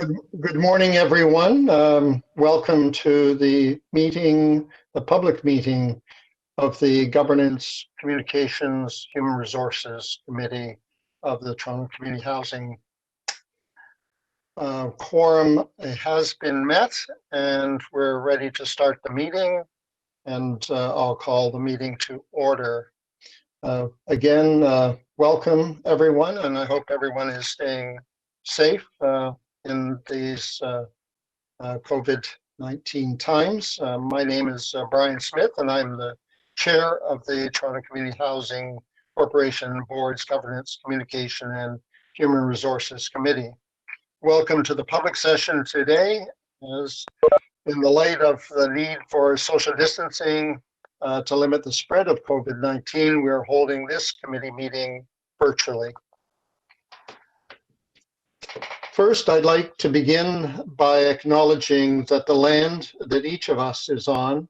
Good morning, everyone. Welcome to the meeting, the public meeting of the Governance, Communications, Human Resources Committee of the Toronto Community Housing. Quorum has been met and we're ready to start the meeting, and I'll call the meeting to order. Again, welcome everyone, and I hope everyone is staying safe in these COVID-19 times. My name is Brian Smith, and I'm the chair of the Toronto Community Housing Corporation Board's Governance, Communication, and Human Resources Committee. Welcome to the public session today. As in the light of the need for social distancing to limit the spread of COVID-19, we are holding this committee meeting virtually. First, I'd like to begin by acknowledging that the land that each of us is on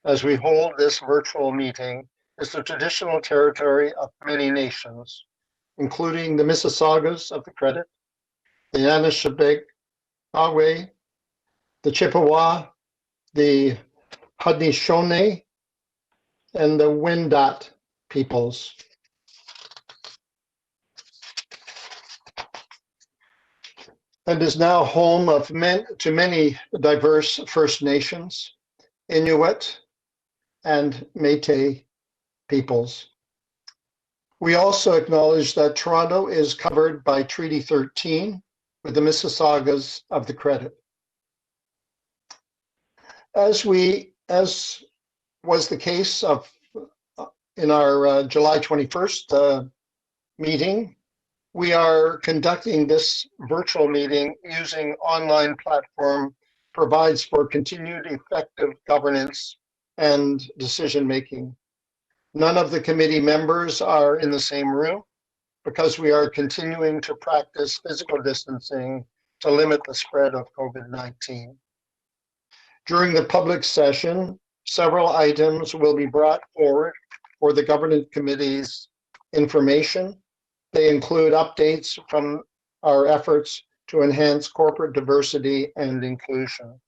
as we hold this virtual meeting is the traditional territory of many nations, including the Mississaugas of the Credit, the Anishinaabe, the Chippewa, the Haudenosaunee, and the Wendat peoples. And is now home to many diverse First Nations, Inuit, and Métis peoples. We also acknowledge that Toronto is covered by Treaty 13 with the Mississaugas of the Credit. As was the case in our July 21st meeting, we are conducting this virtual meeting using online platform provides for continued effective governance and decision-making. None of the committee members are in the same room because we are continuing to practice physical distancing to limit the spread of COVID-19. During the public session, several items will be brought forward for the Governance Committee's information. They include updates from our efforts to enhance corporate diversity and inclusion.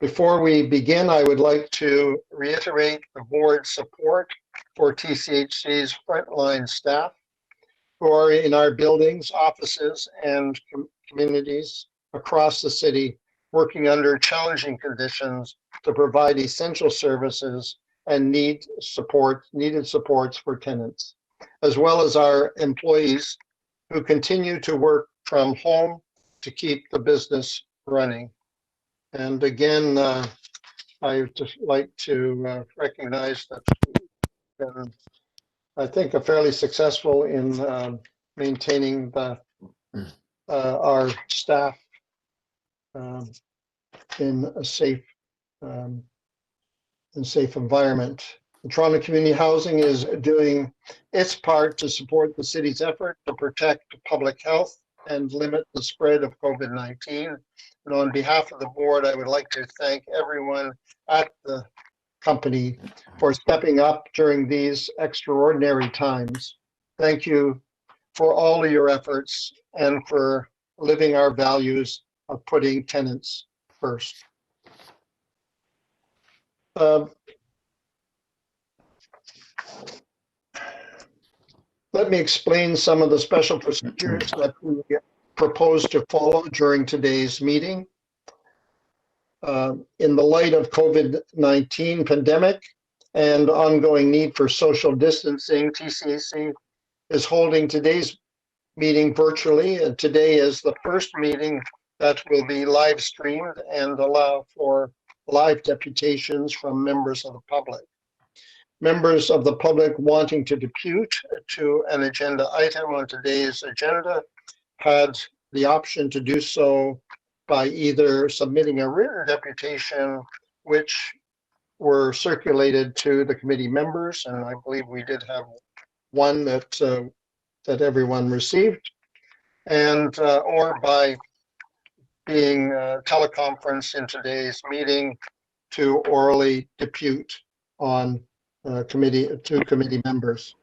Before we begin, I would like to reiterate the board's support for TCHC's frontline staff who are in our buildings, offices, and communities across the city, working under challenging conditions to provide essential services and needed supports for tenants, as well as our employees who continue to work from home to keep the business running. And again, I would just like to recognize that we've been, I think, fairly successful in maintaining our staff in a safe environment. The Toronto Community Housing is doing its part to support the city's effort to protect public health and limit the spread of COVID-19. And on behalf of the board, I would like to thank everyone at the company for stepping up during these extraordinary times. Thank you for all of your efforts and for living our values of putting tenants first. Let me explain some of the special procedures that we propose to follow during today's meeting. In the light of COVID-19 pandemic and ongoing need for social distancing, TCHC is holding today's meeting virtually, and today is the first meeting that will be live streamed and allow for live deputations from members of the public. Members of the public wanting to depute to an agenda item on today's agenda had the option to do so by either submitting a written deputation, which were circulated to the committee members, and I believe we did have one that everyone received, and or by being teleconferenced in today's meeting to orally depute on committee members.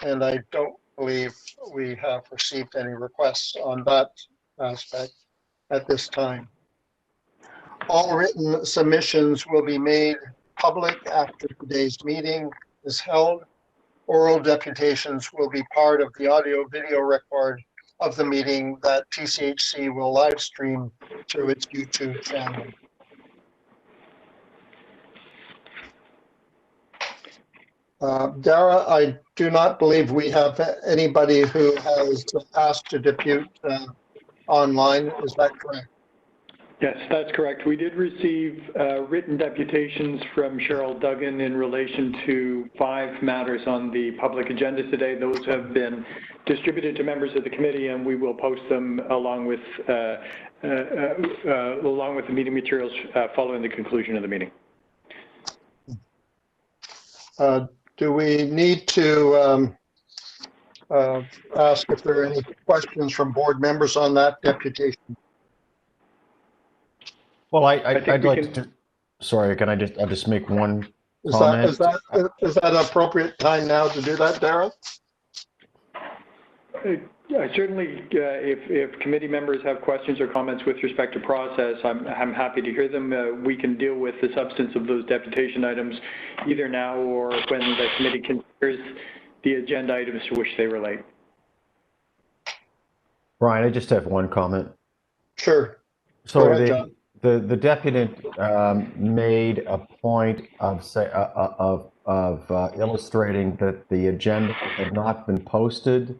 And I don't believe we have received any requests on that aspect. at this time. All written submissions will be made public after today's meeting is held. Oral deputations will be part of the audio-video record of the meeting that TCHC will live stream through its YouTube channel. Dara, I do not believe we have anybody who has asked to depute online. Is that correct? Yes, that's correct. We did receive written deputations from Cheryl Duggan in relation to 5 matters on the public agenda today. Those have been distributed to members of the committee, and we will post them along with the meeting materials following the conclusion of the meeting. Do we need to ask if there are any questions from board members on that deputation? Well, I'd like to. Sorry, can I'll just make one comment? Is that appropriate time now to do that, Darrell? Certainly, if committee members have questions or comments with respect to process, I'm happy to hear them. We can deal with the substance of those deputation items either now or when the committee considers the agenda items to which they relate. Brian, I just have one comment. Sure. So the deputant made a point of illustrating that the agenda had not been posted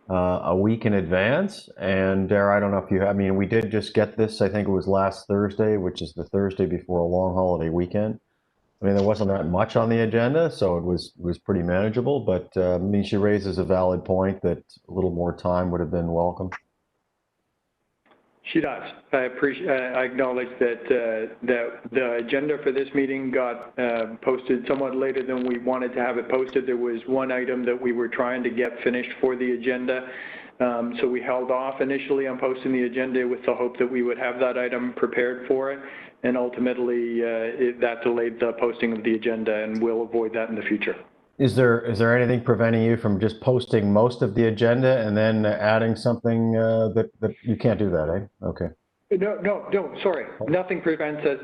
a week in advance. And Dara, I don't know if you, I mean, we did just get this, I think it was last Thursday, which is the Thursday before a long holiday weekend. I mean, there wasn't that much on the agenda, so it was pretty manageable, but I mean, she raises a valid point that a little more time would have been welcome. She does. I acknowledge that the agenda for this meeting got posted somewhat later than we wanted to have it posted. There was one item that we were trying to get finished for the agenda. So we held off initially on posting the agenda with the hope that we would have that item prepared for it. And ultimately, that delayed the posting of the agenda, and we'll avoid that in the future. Is there anything preventing you from just posting most of the agenda and then adding something that you can't do that, eh? Okay. No, sorry. Nothing prevents us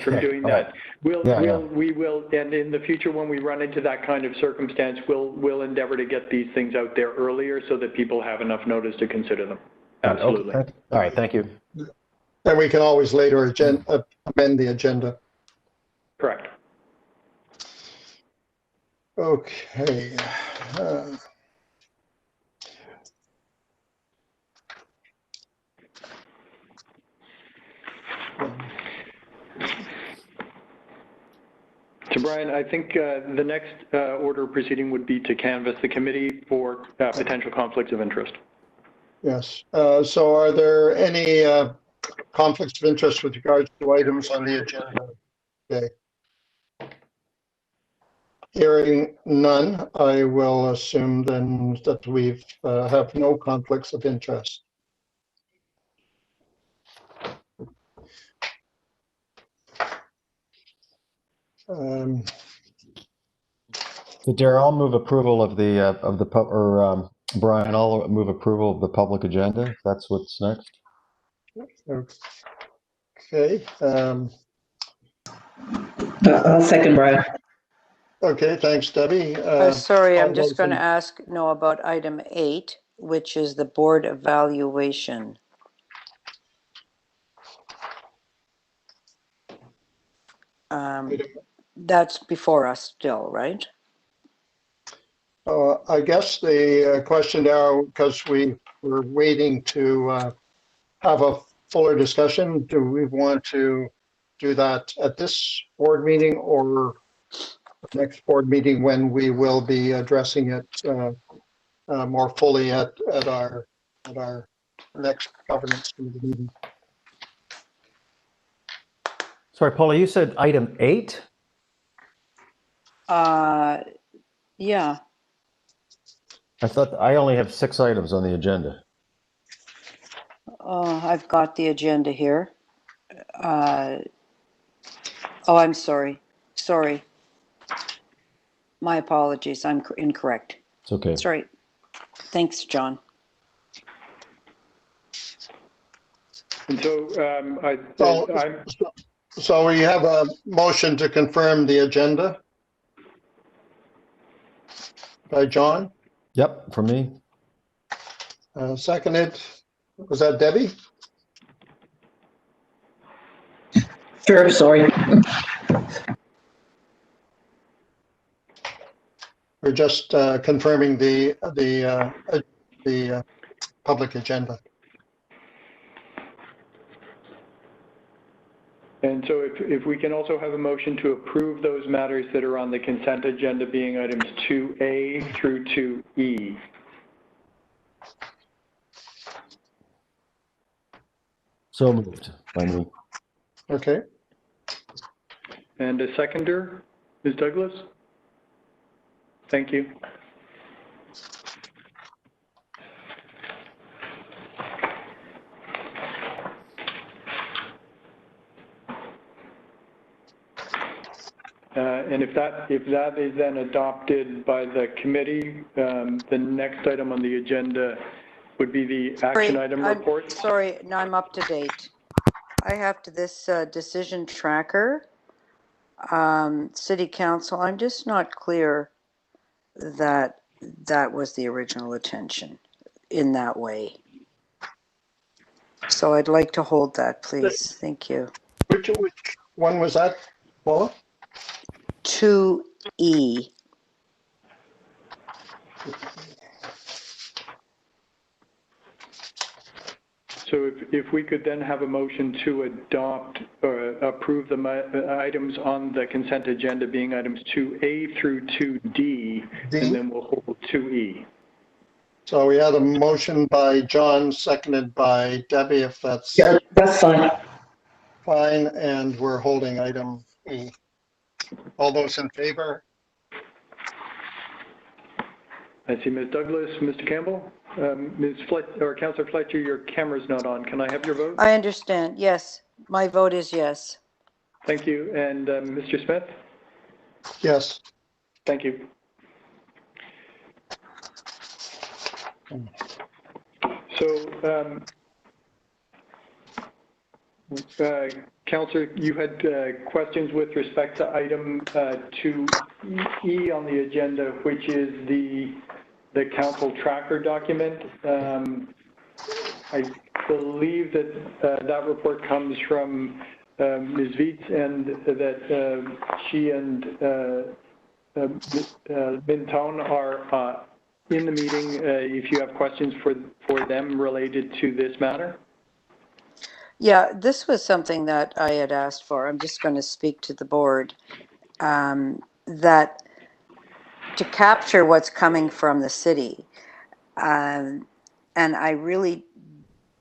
from doing that. We will, and in the future when we run into that kind of circumstance, we'll endeavor to get these things out there earlier so that people have enough notice to consider them. Absolutely. Okay. All right, thank you. And we can always later amend the agenda. Correct. Okay. So Brian, I think the next order of proceeding would be to canvass the committee for potential conflicts of interest. Yes. So are there any conflicts of interest with regards to items on the agenda today? Hearing none, I will assume then that we have no conflicts of interest. So Dara, I'll move approval of the Brian, I'll move approval of the public agenda. If that's what's next. Okay. I'll second Brian. Okay, thanks, Debbie. Sorry, I'm just going to ask about item 8, which is the board evaluation. That's before us still, right? I guess the question now, because we were waiting to have a fuller discussion, do we want to do that at this board meeting or the next board meeting when we will be addressing it more fully at our next governance committee meeting? Sorry, Paula, you said item 8? Yeah. I thought I only have 6 items on the agenda. I've got the agenda here. Oh, I'm sorry. Sorry. My apologies. I'm incorrect. It's okay. That's right. Thanks, John. And so I'm So we have a motion to confirm the agenda by John, Yep, for me. seconded, was that Debbie? Sure, sorry. We're just confirming the public agenda. And so if we can also have a motion to approve those matters that are on the consent agenda being items 2A through 2E. So moved by me. Okay, And a seconder, Ms. Douglas? Thank you. And if that is then adopted by the committee, the next item on the agenda would be the action item report. Sorry, no, I'm up to date. I have to this decision tracker, city council. I'm just not clear that that was the original intention in that way. So I'd like to hold that, please. Thank you. which one was that, Paula? 2E. So if we could then have a motion to adopt or approve the items on the consent agenda being items 2A through 2D, and then we'll hold 2E. So we had a motion by John, seconded by Debbie, if that's Yeah, that's fine. fine, and we're holding item E. All those in favor? I see Ms. Douglas, Mr. Campbell, Ms. Fletcher, or Councillor Fletcher, your camera's not on. Can I have your vote? I understand. Yes, my vote is yes. Thank you. And Mr. Smith? Yes. Thank you. So, Councillor, you had questions with respect to item 2E on the agenda, which is the council tracker document. I believe that that report comes from Ms. Vietz, and that she and Bintone are in the meeting. If you have questions for them related to this matter. Yeah, this was something that I had asked for. I'm just going to speak to the board, that to capture what's coming from the city. And I really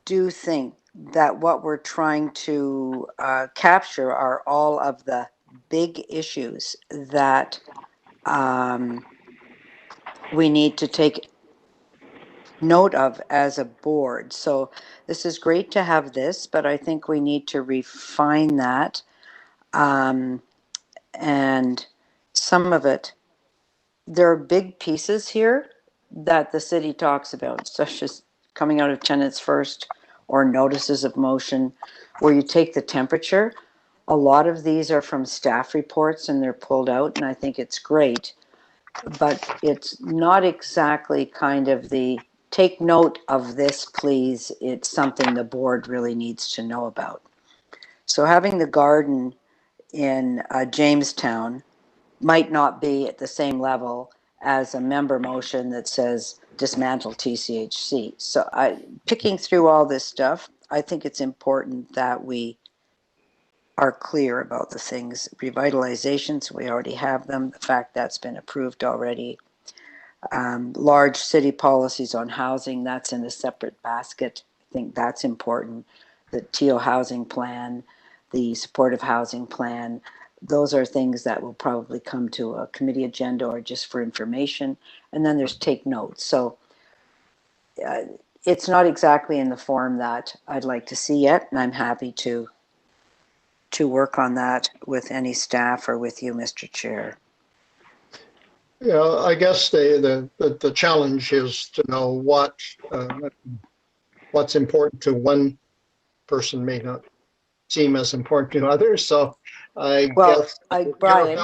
do think that what we're trying to capture are all of the big issues that we need to take note of as a board. So this is great to have this, but I think we need to refine that. And some of it, there are big pieces here that the city talks about, such as coming out of tenants first or notices of motion, where you take the temperature. A lot of these are from staff reports and they're pulled out, and I think it's great. But it's not exactly kind of the take note of this, please. It's something the board really needs to know about. So having the garden in Jamestown might not be at the same level as a member motion that says dismantle TCHC. So picking through all this stuff, I think it's important that we are clear about the things. Revitalizations, we already have them. The fact that's been approved already. Large city policies on housing, that's in a separate basket. I think that's important. The TO housing plan, the supportive housing plan, those are things that will probably come to a committee agenda or just for information. And then there's take notes. So it's not exactly in the form that I'd like to see yet, and I'm happy to work on that with any staff or with you, Mr. Chair. Yeah, I guess the challenge is to know what's important to one person may not seem as important to others. So I Well, guess Brian,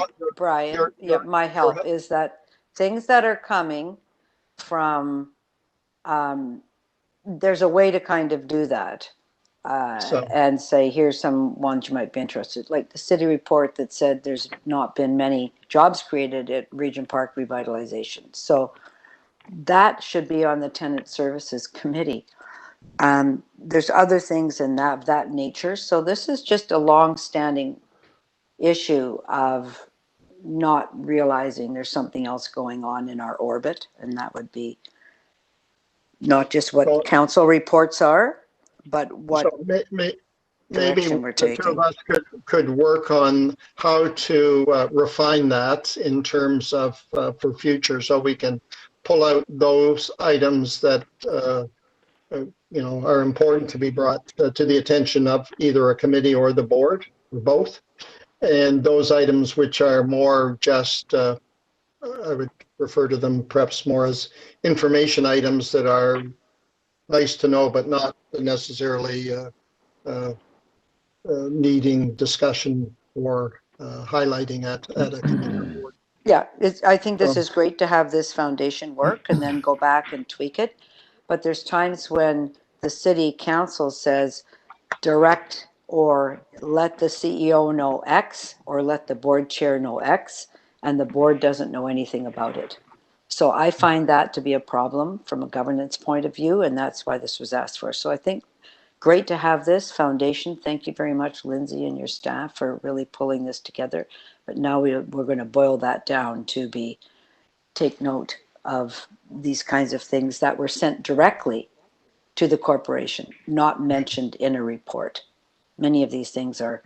your- my help is that things that are coming from, there's a way to kind of do that. So- And say, here's some ones you might be interested, like the city report that said there's not been many jobs created at Regent Park revitalization. So that should be on the Tenant Services Committee. There's other things in that nature. So this is just a long-standing issue of not realizing there's something else going on in our orbit, and that would be not just what So- council reports are, but what so maybe direction we're the two taking. of us could work on how to refine that in terms of for future, so we can pull out those items that are important to be brought to the attention of either a committee or the board, or both. And those items which are more just, I would refer to them perhaps more as information items that are nice to know, but not necessarily needing discussion or highlighting at a committee or board. Yeah, I think this is great to have this foundation work and then go back and tweak it. But there's times when the city council says direct or let the CEO know X or let the board chair know X, and the board doesn't know anything about it. So I find that to be a problem from a governance point of view, and that's why this was asked for. So I think great to have this foundation. Thank you very much, Lindsay, and your staff for really pulling this together. But now we're going to boil that down to take note of these kinds of things that were sent directly to the corporation, not mentioned in a report. Many of these things are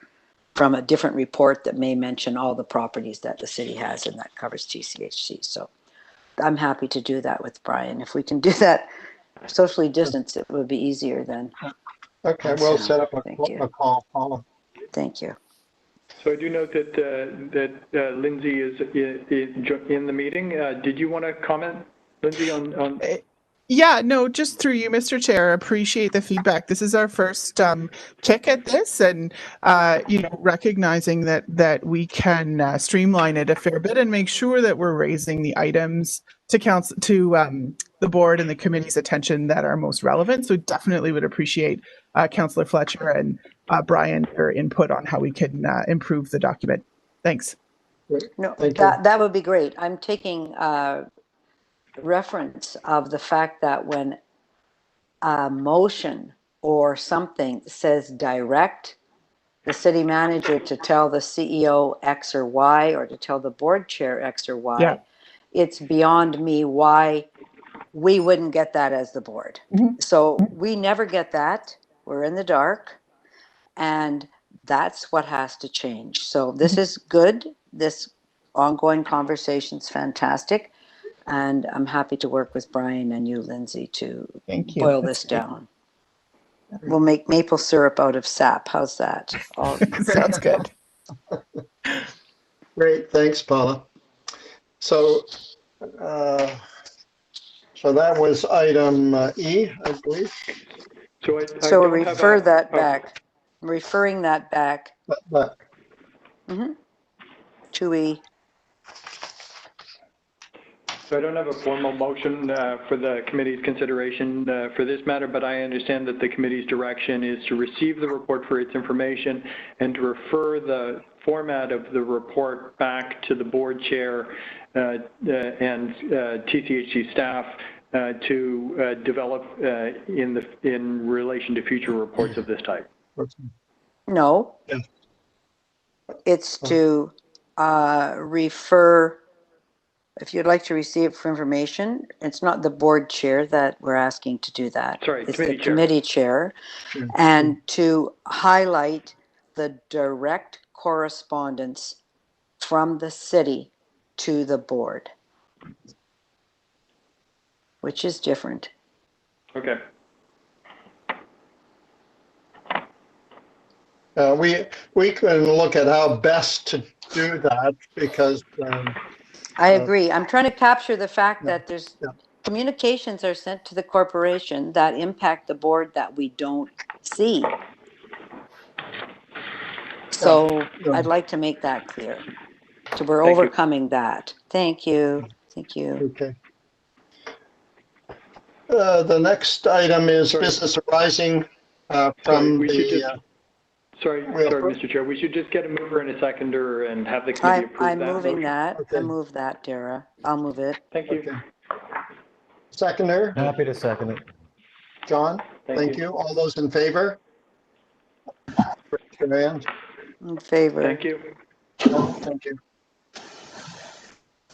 from a different report that may mention all the properties that the city has, and that covers TCHC. So I'm happy to do that with Brian. If we can do that socially distanced, it would be easier then. Okay, we'll set up Thank you. a call, Paula. Thank you. So I do note that Lindsay is in the meeting. Did you want to comment, Lindsay, on? Yeah, no, just through you, Mr. Chair. Appreciate the feedback. This is our first check at this, and recognizing that we can streamline it a fair bit and make sure that we're raising the items to council, to the board and the committee's attention that are most relevant. So definitely would appreciate Councillor Fletcher and Brian, your input on how we can improve the document. Thanks. No, Thank you. that would be great. I'm taking reference of the fact that when a motion or something says direct the city manager to tell the CEO X or Y, or to tell the board chair X or Y, Yeah. it's beyond me why we wouldn't get that as the board. Mhm. So we never get that. We're in the dark, and that's what has to change. So this is good. This ongoing conversation's fantastic. And I'm happy to work with Brian and you, Lindsay, to Thank you. boil That's this great. down. We'll make maple syrup out of sap. How's that? Sounds good. Great, thanks, Paula. So, so that was item E, I believe. So So don't have refer that oh, back. Referring that back But to E. So I don't have a formal motion for the committee's consideration for this matter, but I understand that the committee's direction is to receive the report for its information and to refer the format of the report back to the board chair and TCHC staff to develop in relation to future reports of this type. No. Yeah. It's to refer, if you'd like to receive for information, it's not the board chair that we're asking to do that. Sorry, it's committee the chair. committee chair. Sure. And to highlight the direct correspondence from the city to the board, which is different. Okay. We can look at how best to do that, because I agree. I'm trying to capture the fact Yeah. that there's Yeah. communications are sent to the corporation that impact the board that we don't see. So Yeah. I'd like to make that clear. So we're Thank you. overcoming that. Thank you. Thank you. Okay. The next item is business arising from we should the. just- Sorry, Mr. Chair. We should just get a mover and a seconder and have the committee approve I'm that moving motion. that. Okay. I move that, Dara. I'll move it. Thank you. Okay. Seconder, Happy to second it. John, thank you. All those in favor? Raise your hand. In favor. Thank you. Thank you.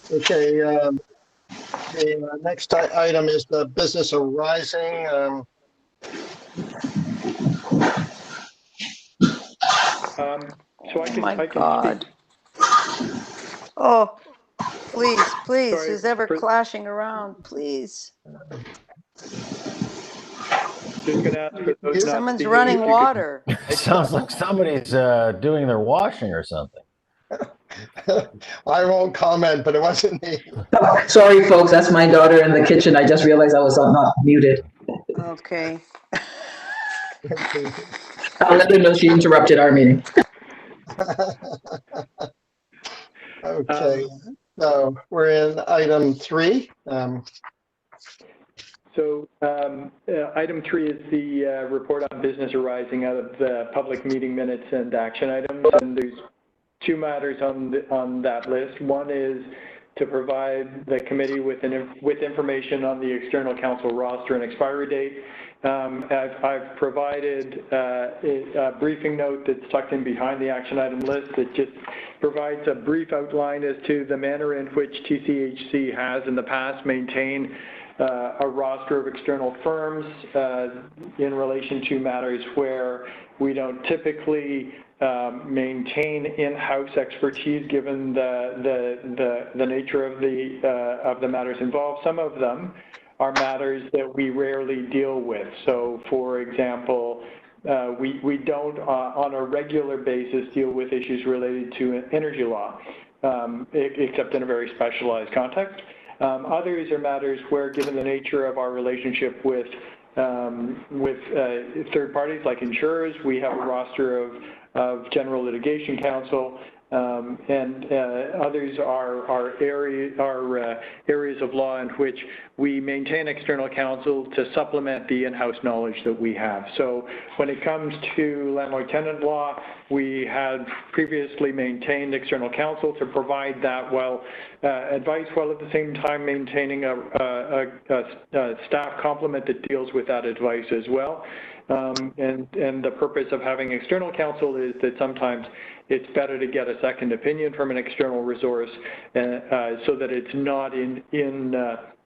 Okay, the next item is the business arising. So I Oh can, my I can God. speak. Oh, please, please, Sorry, who's ever for- clashing around, please. Just going to ask for those not to Someone's be running if you could- water. It sounds like somebody's doing their washing or something. I won't comment, but it wasn't me. Sorry, folks, that's my daughter in the kitchen. I just realized I was not muted. Okay. I'll let her know she interrupted our meeting. Okay, so we're in item 3. So item 3 is the report on business arising out of the public meeting minutes and action items. And there's 2 matters on that list. One is to provide the committee with information on the external counsel roster and expiry date. I've provided a briefing note that's tucked in behind the action item list that just provides a brief outline as to the manner in which TCHC has in the past maintained a roster of external firms in relation to matters where we don't typically maintain in-house expertise given the nature of the matters involved. Some of them are matters that we rarely deal with. So, for example, we don't on a regular basis deal with issues related to energy law, except in a very specialized context. Others are matters where, given the nature of our relationship with third parties like insurers, we have a roster of general litigation counsel, and others are areas of law in which we maintain external counsel to supplement the in-house knowledge that we have. So when it comes to landlord-tenant law, we had previously maintained external counsel to provide that advice while at the same time maintaining a staff complement that deals with that advice as well. And the purpose of having external counsel is that sometimes it's better to get a second opinion from an external resource so that it's not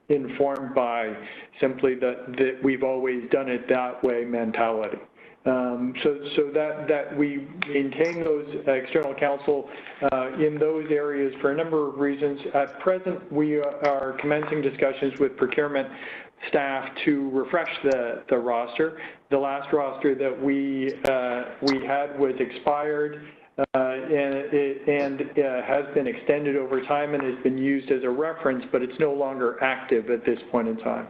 informed by simply that we've always done it that way mentality. So that we maintain those external counsel in those areas for a number of reasons. At present, we are commencing discussions with procurement staff to refresh the roster. The last roster that we had was expired and has been extended over time and has been used as a reference, but it's no longer active at this point in time.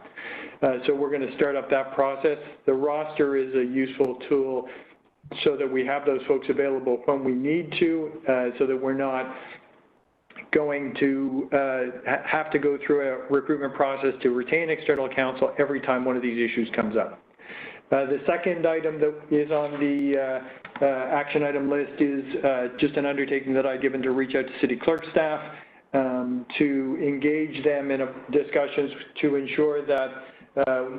So we're going to start up that process. The roster is a useful tool so that we have those folks available when we need to, so that we're not going to have to go through a recruitment process to retain external counsel every time one of these issues comes up. The second item that is on the action item list is just an undertaking that I've given to reach out to city clerk staff to engage them in discussions to ensure that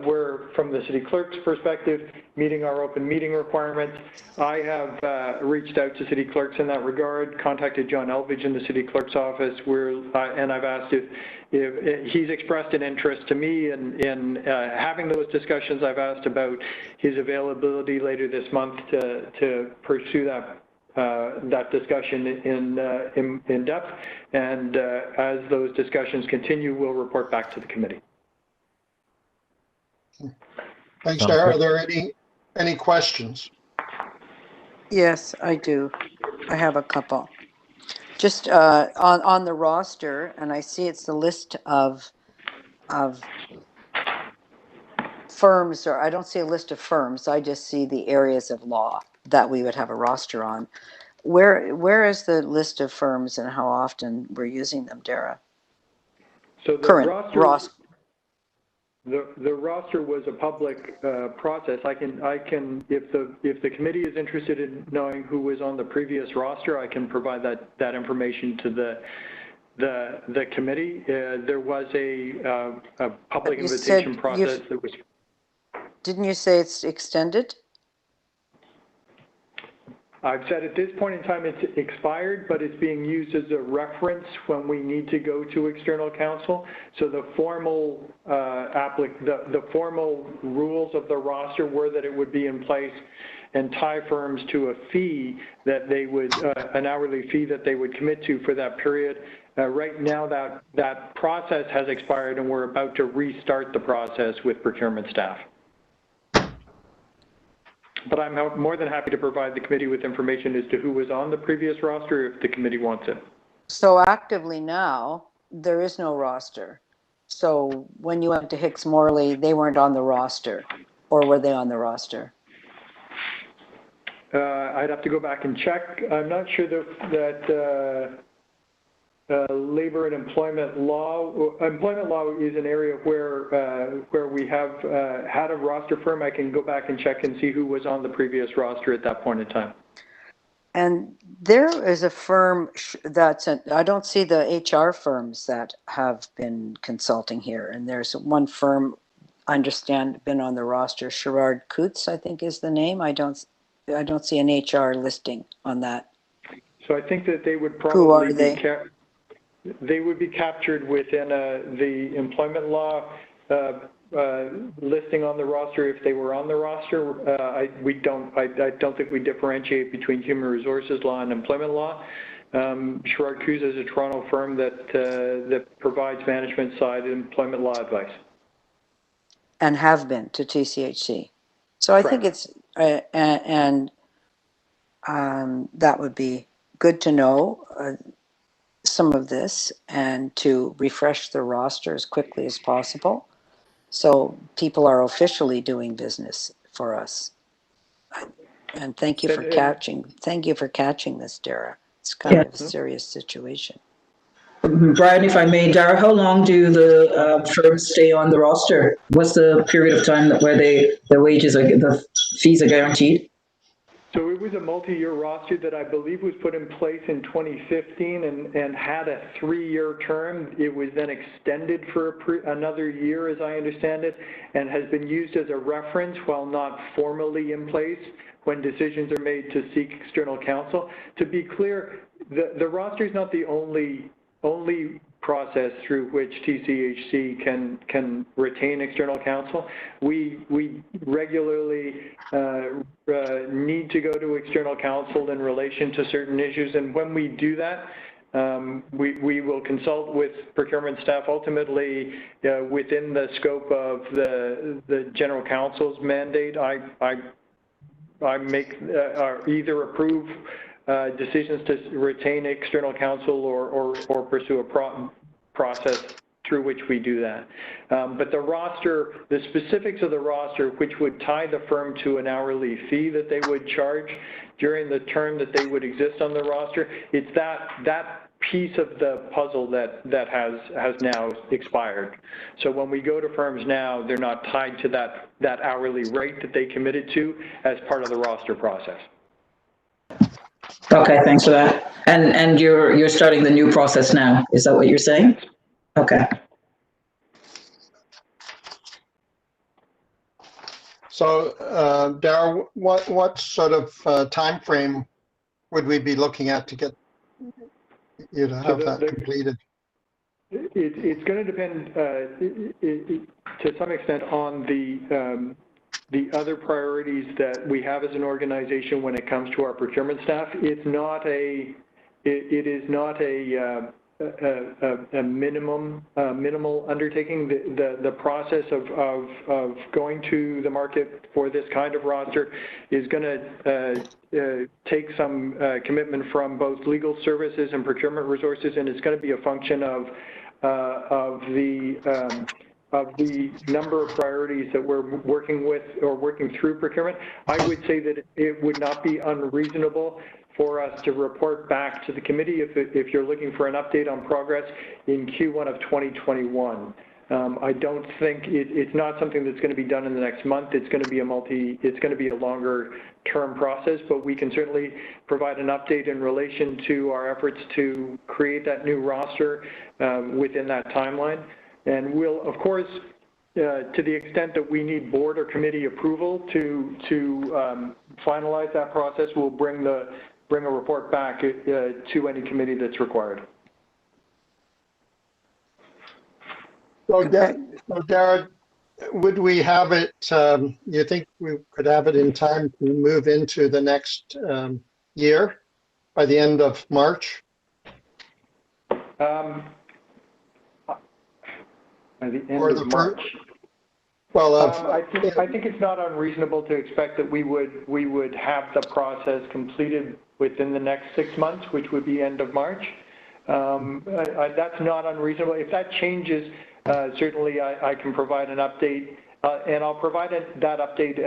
we're, from the city clerk's perspective, meeting our open meeting requirements. I have reached out to city clerks in that regard, contacted John Elvidge in the city clerk's office, and I've asked if he's expressed an interest to me in having those discussions. I've asked about his availability later this month to pursue that discussion in depth, and as those discussions continue, we'll report back to the committee. Thanks, Sarah. Are there any questions? Yes, I do. I have a couple. Just on the roster, and I see it's the list of firms, or I don't see a list of firms. I just see the areas of law that we would have a roster on. Where is the list of firms and how often we're using them, Dara? So the Current roster, the roster was a public process. I can if the committee is interested in knowing who was on the previous roster, I can provide that information to the committee. There was a public invitation process that was. Didn't you say it's extended? I've said at this point in time it's expired, but it's being used as a reference when we need to go to external counsel. So the formal the formal rules of the roster were that it would be in place and tie firms to a fee that they would an hourly fee that they would commit to for that period. Right now that process has expired and we're about to restart the process with procurement staff. But I'm more than happy to provide the committee with information as to who was on the previous roster if the committee wants it. So actively now, there is no roster. So when you went to Hicks Morley, they weren't on the roster, or were they on the roster? I'd have to go back and check. I'm not sure that labor and employment law is an area where we have had a roster firm. I can go back and check and see who was on the previous roster at that point in time. And there is a firm I don't see the HR firms that have been consulting here. And there's one firm, I understand, been on the roster. Sherrard Coots, I think is the name. I don't see an HR listing on that. So I think that they would probably who are they? They would be captured within the employment law listing on the roster if they were on the roster. I don't think we differentiate between human resources law and employment law. Sherrard Coots is a Toronto firm that provides management side employment law advice. And have been to TCHC. So I think it's, that would be good to know some of this and to refresh the roster as quickly as possible so people are officially doing business for us. And thank you for catching this, Dara. It's kind of a serious situation. Brian, if I may, Dara, how long do the firms stay on the roster? What's the period of time where the fees are guaranteed? So it was a multi-year roster that I believe was put in place in 2015 and had a 3-year term. It was then extended for another year, as I understand it, and has been used as a reference while not formally in place when decisions are made to seek external counsel. To be clear, the roster is not the only process through which TCHC can retain external counsel. We regularly need to go to external counsel in relation to certain issues, and when we do that, we will consult with procurement staff ultimately within the scope of the general counsel's mandate. I make either approve decisions to retain external counsel or pursue a process through which we do that. But the roster, the specifics of the roster, which would tie the firm to an hourly fee that they would charge during the term that they would exist on the roster, it's that piece of the puzzle that has now expired. So when we go to firms now, they're not tied to that hourly rate that they committed to as part of the roster process. Okay, thanks for that. And you're starting the new process now. Is that what you're saying? Okay. So, Dara, what sort of time frame would we be looking at to get you to have that completed? It's going to depend to some extent on the other priorities that we have as an organization when it comes to our procurement staff. It is not a minimal undertaking. The process of going to the market for this kind of roster is going to take some commitment from both legal services and procurement resources, and it's going to be a function of the the number of priorities that we're working with or working through procurement, I would say that it would not be unreasonable for us to report back to the committee if you're looking for an update on progress in Q1 of 2021. I don't think it's not something that's going to be done in the next month. It's going to be a longer term process, but we can certainly provide an update in relation to our efforts to create that new roster within that timeline. And we'll, of course, to the extent that we need board or committee approval to finalize that process, we'll bring a report back to any committee that's required. So, Dara, would we have it, you think we could have it in time to move into the next year by the end of March? By the end of March. Well, I think it's not unreasonable to expect that we would have the process completed within the next 6 months, which would be end of March. That's not unreasonable. If that changes, certainly I can provide an update, and I'll provide that update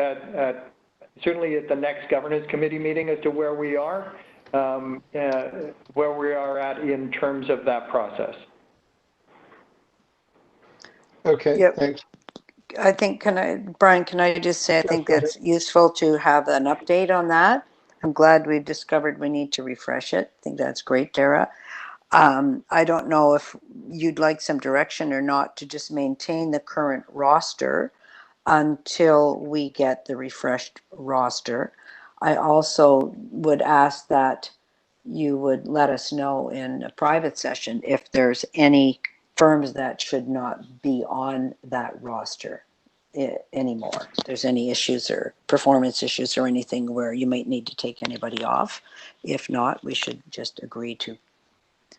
certainly at the next governance committee meeting as to where we are at in terms of that process. Okay, yep. Thanks. I think, Brian, can I just say, I think it's useful to have an update on that. I'm glad we've discovered we need to refresh it. I think that's great, Dara. I don't know if you'd like some direction or not to just maintain the current roster until we get the refreshed roster. I also would ask that you would let us know in a private session if there's any firms that should not be on that roster anymore. If there's any issues or performance issues or anything where you might need to take anybody off. If not, we should just agree to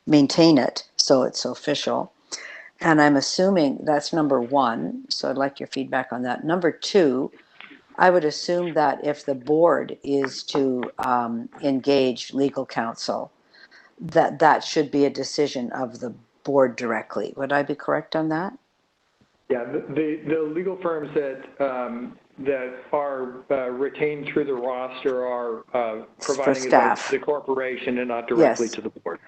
maintain it so it's official. And I'm assuming that's number one, so I'd like your feedback on that. Number two, I would assume that if the board is to engage legal counsel, that should be a decision of the board directly. Would I be correct on that? Yeah, the legal firms that are retained through the roster are providing advice to the corporation and not directly to the board.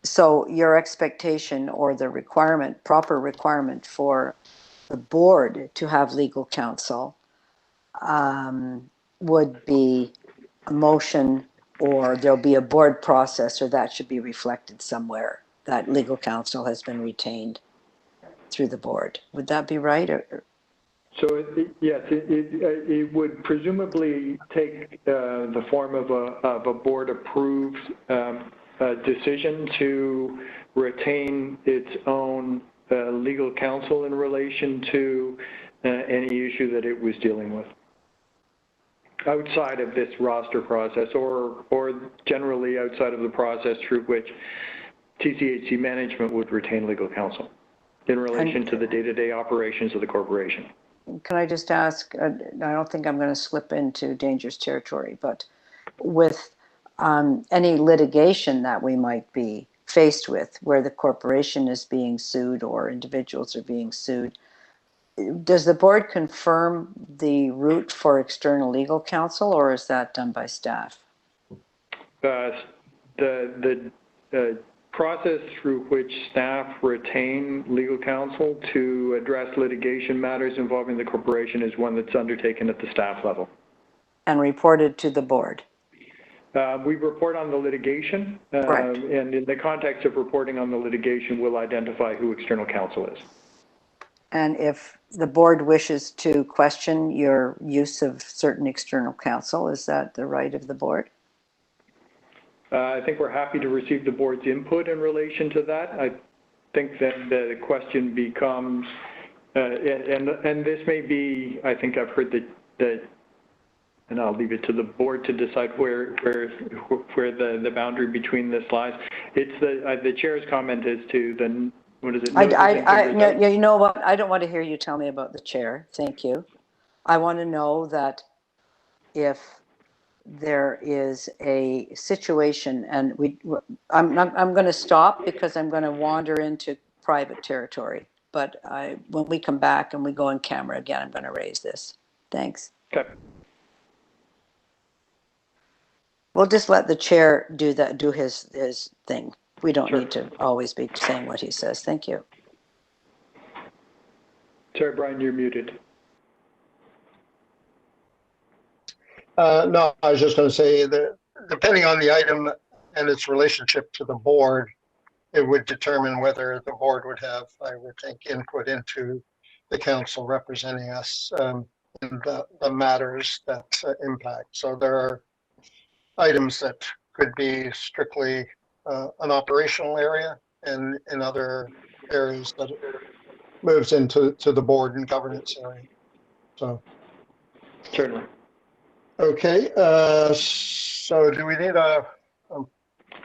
So your expectation or the requirement, proper requirement for the board to have legal counsel would be a motion, or there'll be a board process, or that should be reflected somewhere that legal counsel has been retained through the board. Would that be right? So yes, it would presumably take the form of a board approved decision to retain its own legal counsel in relation to any issue that it was dealing with outside of this roster process, or generally outside of the process through which TCHC management would retain legal counsel in relation to the day-to-day operations of the corporation. Can I just ask, I don't think I'm going to slip into dangerous territory, but with any litigation that we might be faced with where the corporation is being sued or individuals are being sued, does the board confirm the route for external legal counsel, or is that done by staff? The process through which staff retain legal counsel to address litigation matters involving the corporation is one that's undertaken at the staff level. And reported to the board? We report on the litigation, and in the context of reporting on the litigation, we'll identify who external counsel is. And if the board wishes to question your use of certain external counsel, is that the right of the board? I think we're happy to receive the board's input in relation to that. I think that the question becomes, and this may be, I think I've heard that, and I'll leave it to the board to decide where the boundary between this lies. It's the chair's comment as to the, what is it? No, you know what? I don't want to hear you tell me about the chair. Thank you. I want to know that if there is a situation, and I'm going to stop because I'm going to wander into private territory. but when we come back and we go in camera again, I'm going to raise this. Thanks. Okay. We'll just let the chair do his thing. We don't Sure. need to always be saying what he says. Thank you. Sorry, Brian, you're muted. No, I was just going to say that depending on the item and its relationship to the board, it would determine whether the board would have, I would think, input into the council representing us in the matters that impact. So there are items that could be strictly an operational area, and in other areas that it moves into the board and governance area. So Certainly. okay, so do we need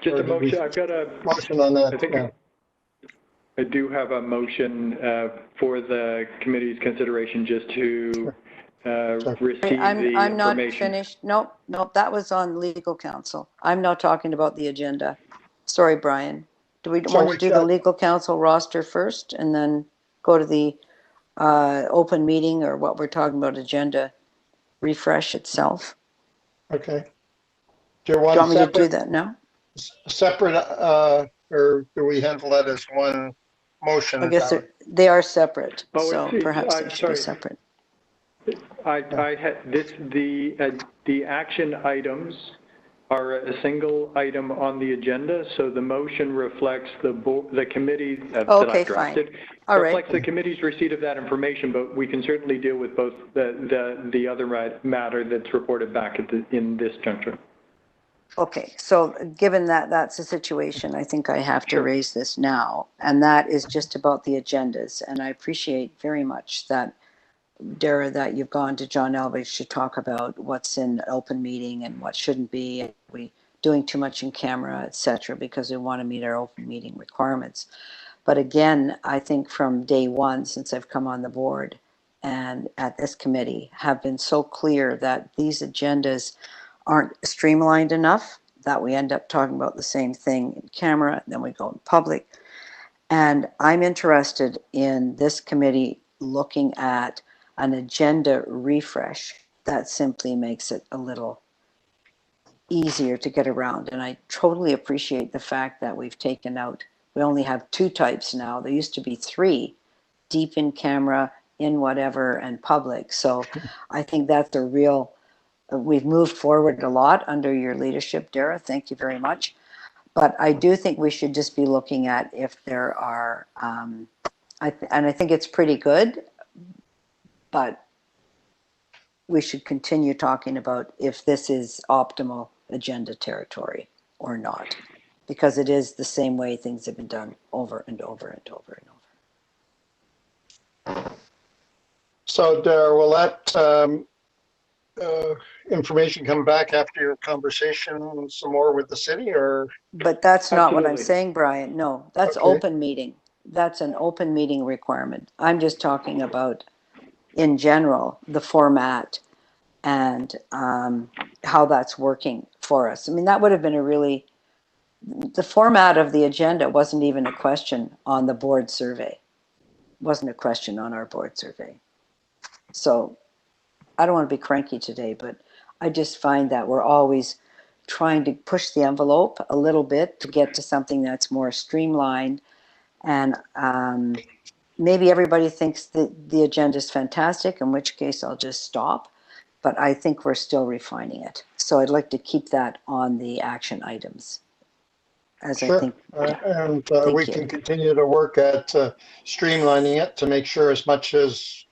Just a motion. I've got a motion on that? I think I do have a motion for the committee's consideration just to receive the I'm not information. finished. Nope, that was on legal counsel. I'm now talking about the agenda. Sorry, Brian. Do we want to do the legal counsel roster first and then go to the open meeting or what we're talking about agenda refresh itself? Okay. Do you want me to do that now? Separate, or do we handle that as one motion? I guess they are separate, Oh, so perhaps they should be separate. I had the action items are a single item on the agenda, so the motion reflects the committee that I drafted. Fine. All right. Reflects the committee's receipt of that information, but we can certainly deal with both the other matter that's reported back in this juncture. Okay, so given that that's the situation, I think I have to raise this now, and that is just about the agendas. And I appreciate very much that, Dara, that you've gone to John Elbridge to talk about what's in open meeting and what shouldn't be. Are we doing too much in camera, et cetera, because we want to meet our open meeting requirements. But again, I think from day one, since I've come on the board and at this committee, have been so clear that these agendas aren't streamlined enough, that we end up talking about the same thing in camera, and then we go in public. And I'm interested in this committee looking at an agenda refresh that simply makes it a little easier to get around. And I totally appreciate the fact that we've taken out, we only have 2 types now. There used to be 3, deep in camera, in whatever, and public. So I think that's a real, we've moved forward a lot under your leadership, Dara. Thank you very much. But I do think we should just be looking at if there are, and I think it's pretty good, but we should continue talking about if this is optimal agenda territory or not, because it is the same way things have been done over and over and over and over. So, Dara, will that information come back after your conversation some more with the city, or? But that's not what I'm Absolutely. saying, Brian. No, that's Okay. open meeting. That's an open meeting requirement. I'm just talking about, in general, the format and how that's working for us. I mean, that would have been the format of the agenda wasn't even a question on the board survey. It wasn't a question on our board survey. So I don't want to be cranky today, but I just find that we're always trying to push the envelope a little bit to get to something that's more streamlined. And maybe everybody thinks that the agenda is fantastic, in which case I'll just stop. But I think we're still refining it. So I'd like to keep that on the action items. Sure. I think, and we you. can continue to work at streamlining it to make sure as much as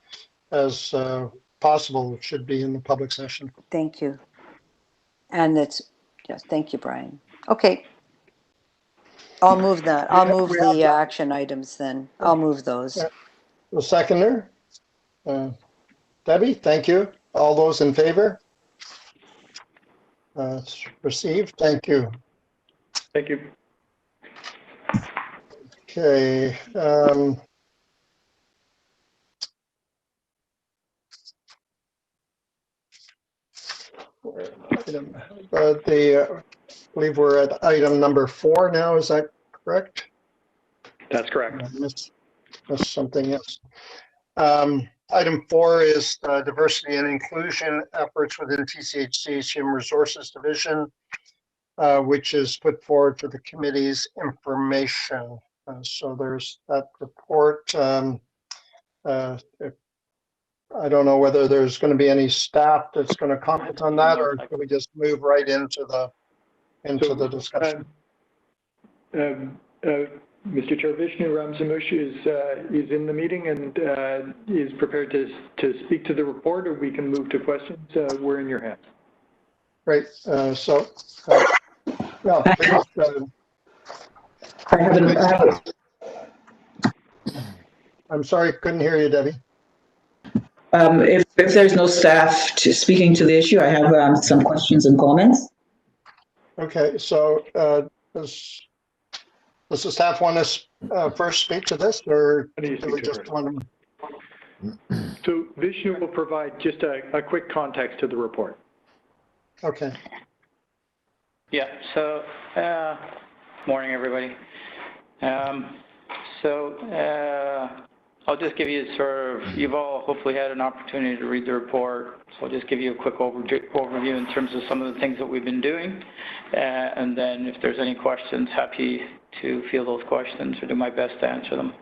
possible should be in the public session. Thank you. And yes, thank you, Brian. Okay. I'll move that. I'll move the action items then. I'll move those. The seconder, Debbie, thank you. All those in favor? Received. Thank you. Thank you. Okay. I believe we're at item number 4 now. Is that correct? That's correct. missed something else. Item 4 is diversity and inclusion efforts within TCHC's Human Resources Division, which is put forward for the committee's information. So there's that report. I don't know whether there's going to be any staff that's going to comment on that, or can we just move right into the discussion? Mr. Chair, Vishnu Ramsamush is in the meeting and is prepared to speak to the report, or we can move to questions. We're in your hands. Great. Yeah, please, I'm sorry, couldn't hear you, Debbie. If there's no staff speaking to the issue, I have some questions and comments. Okay, so does the staff want to first speak to this, or do we just want to? So Vishnu will provide just a quick context to the report. Okay. Yeah, so morning, everybody. I'll just give you you've all hopefully had an opportunity to read the report, so I'll just give you a quick overview in terms of some of the things that we've been doing, and then if there's any questions, happy to field those questions or do my best to answer them.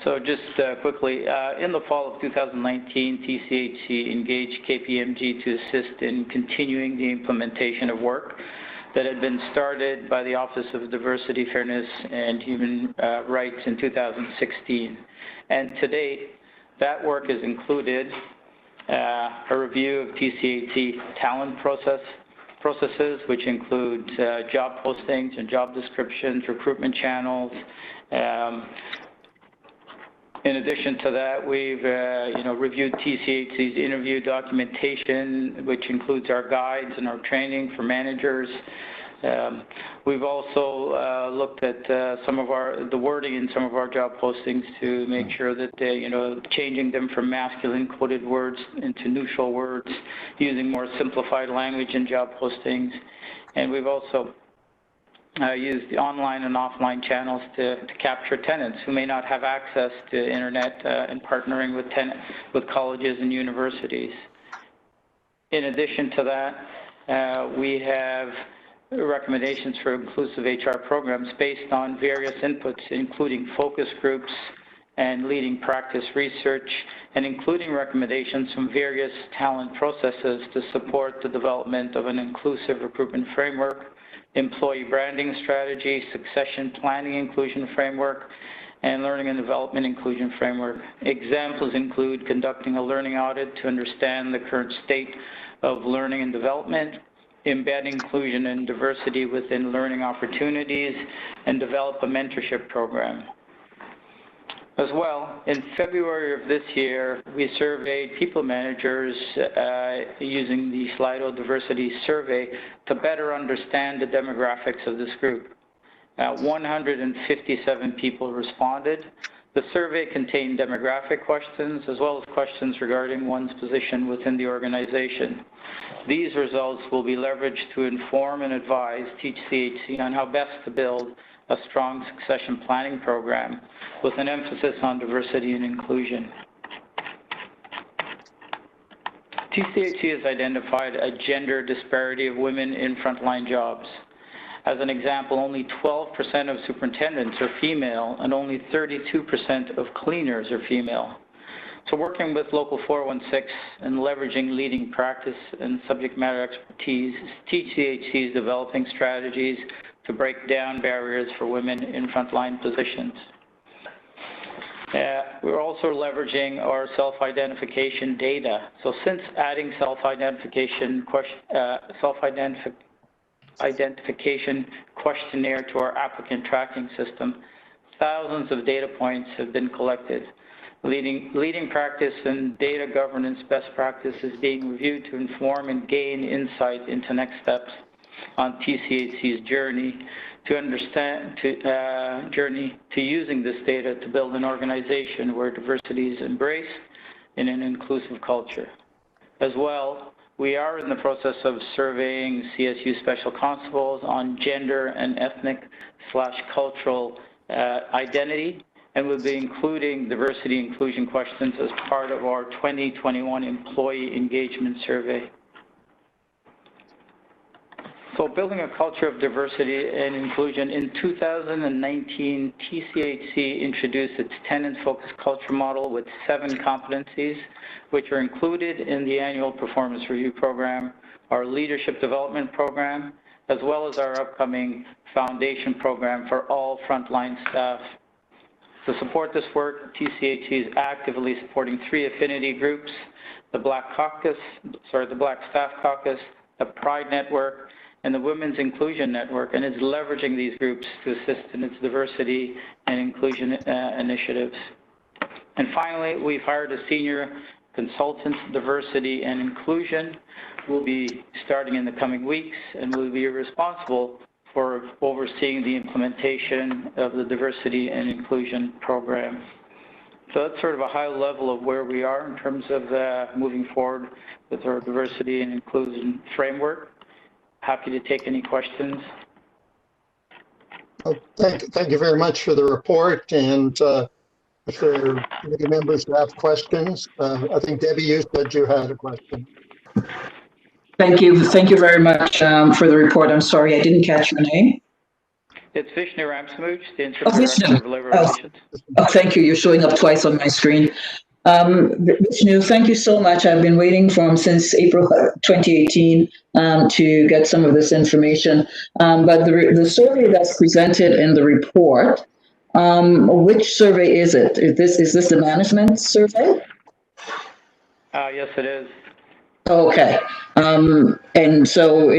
So just quickly, in the fall of 2019, TCHC engaged KPMG to assist in continuing the implementation of work that had been started by the Office of Diversity, Fairness, and Human Rights in 2016. And to date, that work has included a review of TCHC talent processes, which include job postings and job descriptions, recruitment channels. In addition to that, we've reviewed TCHC's interview documentation, which includes our guides and our training for managers. We've also looked at the wording in some of our job postings to make sure that changing them from masculine coded words into neutral words, using more simplified language in job postings, and we've also used the online and offline channels to capture tenants who may not have access to internet and partnering with colleges and universities. In addition to that, we have recommendations for inclusive HR programs based on various inputs, including focus groups and leading practice research, and including recommendations from various talent processes to support the development of an inclusive recruitment framework, employee branding strategy, succession planning inclusion framework, and learning and development inclusion framework. Examples include conducting a learning audit to understand the current state of learning and development, embed inclusion and diversity within learning opportunities, and develop a mentorship program. As well, in February of this year, we surveyed people managers using the Slido Diversity Survey to better understand the demographics of this group. 157 people responded. The survey contained demographic questions as well as questions regarding one's position within the organization. These results will be leveraged to inform and advise TCHC on how best to build a strong succession planning program with an emphasis on diversity and inclusion. TCHC has identified a gender disparity of women in frontline jobs. As an example, only 12% of superintendents are female and only 32% of cleaners are female. So working with Local 416 and leveraging leading practice and subject matter expertise, TCHC is developing strategies to break down barriers for women in frontline positions. We're also leveraging our self-identification data. So since adding self-identification questionnaire to our applicant tracking system, thousands of data points have been collected. Leading practice and data governance best practice is being reviewed to inform and gain insight into next steps on TCHC's journey to using this data to build an organization where diversity is embraced in an inclusive culture. As well, we are in the process of surveying CSU special constables on gender and ethnic/cultural identity and we'll be including diversity inclusion questions as part of our 2021 employee engagement survey. So building a culture of diversity and inclusion, in 2019, TCHC introduced its tenant-focused culture model with 7 competencies, which are included in the annual performance review program, our leadership development program, as well as our upcoming foundation program for all frontline staff. To support this work, TCHC is actively supporting 3 affinity groups, the Black Staff Caucus, the Pride Network, and the Women's Inclusion Network, and is leveraging these groups to assist in its diversity and inclusion initiatives. And finally, we've hired a senior consultant, diversity and inclusion, who will be starting in the coming weeks and will be responsible for overseeing the implementation of the diversity and inclusion program. So that's sort of a high level of where we are in terms of moving forward with our diversity and inclusion framework. Happy to take any questions. Well, thank you very much for the report. And if there are any members who have questions, I think Debbie, you said you had a question. Thank you very much for the report. I'm sorry, I didn't catch your name. It's Vishnu Ramsamooch, the Interim Director of Labor Relations. Oh, thank you. You're showing up twice on my screen. Vishnu, thank you so much. I've been waiting since April 2018 to get some of this information. But the survey that's presented in the report, which survey is it? Is this the management survey? Yes, it is. Okay. And so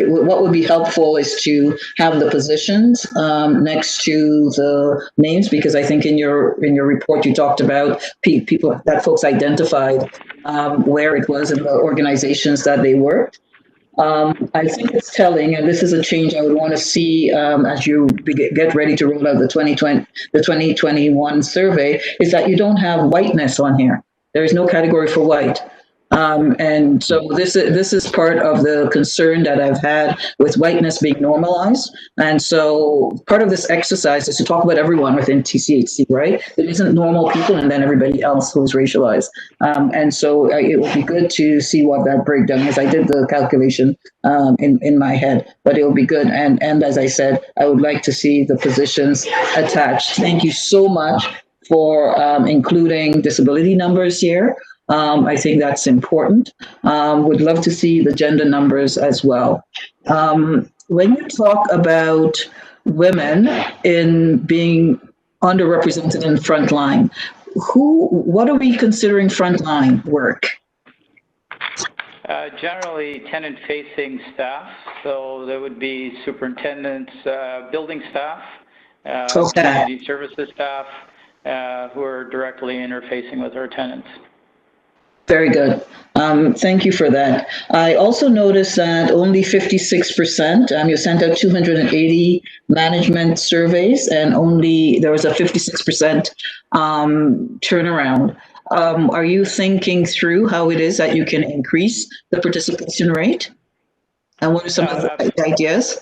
what would be helpful is to have the positions next to the names, because I think in your report you talked about people that folks identified where it was in the organizations that they worked. I think it's telling, and this is a change I would want to see as you get ready to roll out the 2021 survey, is that you don't have whiteness on here. There is no category for white. And so this is part of the concern that I've had with whiteness being normalized. And so part of this exercise is to talk about everyone within TCHC, right? It isn't normal people and then everybody else who is racialized. And so it would be good to see what that breakdown is. I did the calculation in my head, but it will be good. And as I said, I would like to see the positions attached. Thank you so much for including disability numbers here. I think that's important. Would love to see the gender numbers as well. When you talk about women in being underrepresented in frontline, what are we considering frontline work? Generally tenant-facing staff, so there would be superintendents, building staff, community services staff, who are directly interfacing with our tenants. Very good. Thank you for that. I also noticed that only 56%, you sent out 280 management surveys and there was a 56% turnaround. Are you thinking through how it is that you can increase the participation rate? And what are some of the ideas?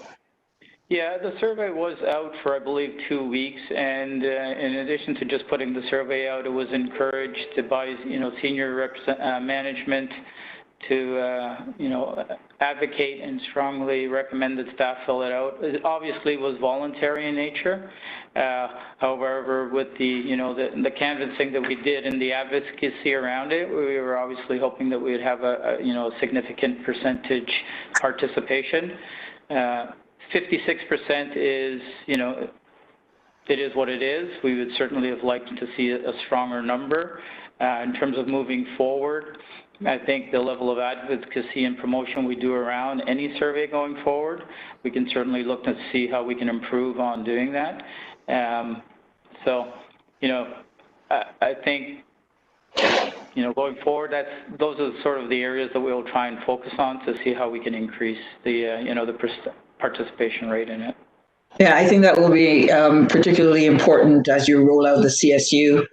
Yeah, the survey was out for, I believe, 2 weeks, and in addition to just putting the survey out, it was encouraged by, senior management to, advocate and strongly recommend that staff fill it out. It obviously was voluntary in nature. However, with the canvassing that we did and the advocacy around it, we were obviously hoping that we would have a significant percentage participation. 56% is, it is what it is. We would certainly have liked to see a stronger number. In terms of moving forward, I think the level of advocacy and promotion we do around any survey going forward, we can certainly look to see how we can improve on doing that. So, I think, going forward, those are sort of the areas that we'll try and focus on to see how we can increase the participation rate in it. Yeah, I think that will be particularly important as you roll out the CSU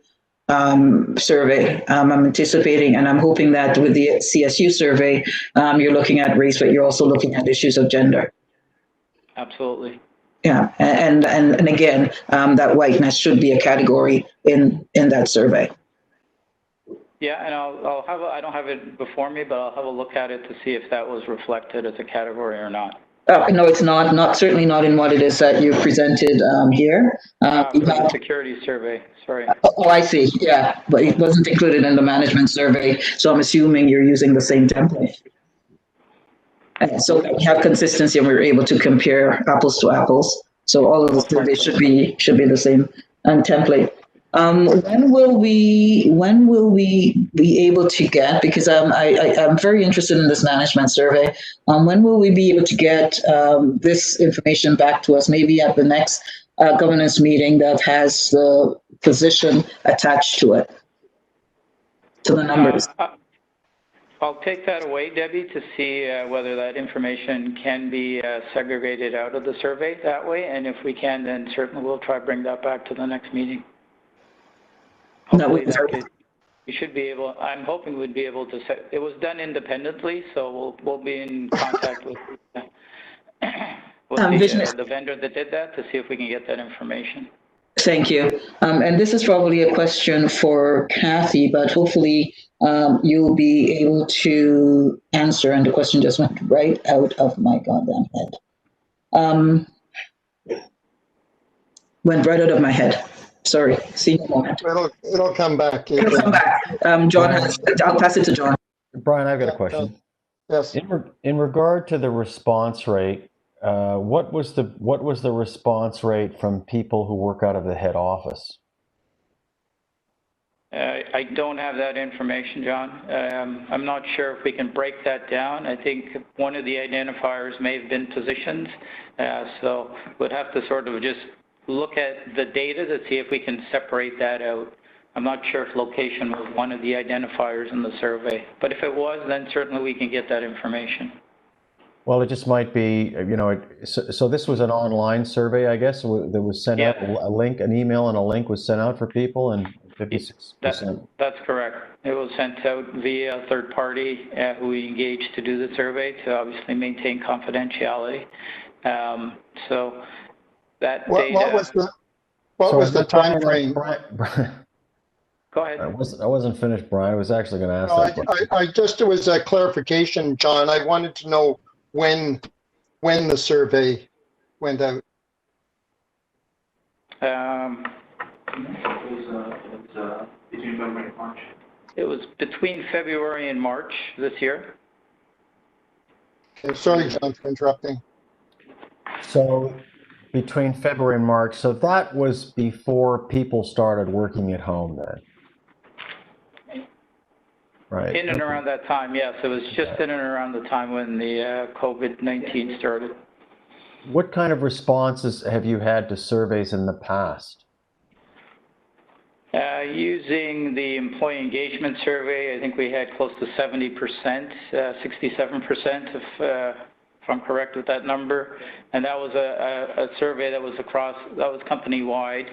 survey. I'm anticipating and I'm hoping that with the CSU survey, you're looking at race, but you're also looking at issues of gender. Absolutely. Yeah, and again, that whiteness should be a category in that survey. Yeah, and I'll have I don't have it before me, but I'll have a look at it to see if that was reflected as a category or not. No, it's not certainly not in what it is that you presented here. For the security survey, sorry. Oh, I see. Yeah, but it wasn't included in the management survey, so I'm assuming you're using the same template. So we have consistency, and we're able to compare apples to apples. So all of the surveys should be the same template. When will we be able to get? Because I'm very interested in this management survey. When will we be able to get this information back to us? Maybe at the next governance meeting that has the position attached to it, to the numbers. I'll take that away, Debbie, to see whether that information can be segregated out of the survey that way. And if we can, then certainly we'll try to bring that back to the next meeting. Hopefully we should be able, I'm hoping we'd be able to set, it was done independently, so we'll be in contact with the vendor that did that to see if we can get that information. Thank you. And this is probably a question for Kathy, but hopefully you'll be able to answer. And the question just went right out of my goddamn head. Went right out of my head. Sorry. See you in a moment. It'll come back. It'll come back. John, I'll pass it to John. Brian, I've got a question. Yes. In regard to the response rate, what was the response rate from people who work out of the head office? I don't have that information, John. I'm not sure if we can break that down. I think one of the identifiers may have been positions, so we'd have to sort of just look at the data to see if we can separate that out. I'm not sure if location was one of the identifiers in the survey, but if it was, then certainly we can get that information. Well, it just might be, so this was an online survey, I guess, that was sent out, a link, an email and a link was sent out for people, and 56%. That's correct. It was sent out via a third party who we engaged to do the survey to obviously maintain confidentiality. So that data... What was the time frame? Go ahead. I wasn't finished, Brian. I was actually going to ask that. It was a clarification, John. I wanted to know when the survey went out. Between February and March. It was between February and March this year. Okay, sorry, John, for interrupting. So between February and March, so that was before people started working at home then? Right. In and around that time, yes. It was just in and around the time when the COVID-19 started. What kind of responses have you had to surveys in the past? Using the employee engagement survey, I think we had close to 70%, 67%, if I'm correct with that number. And that was a survey that was that was company-wide.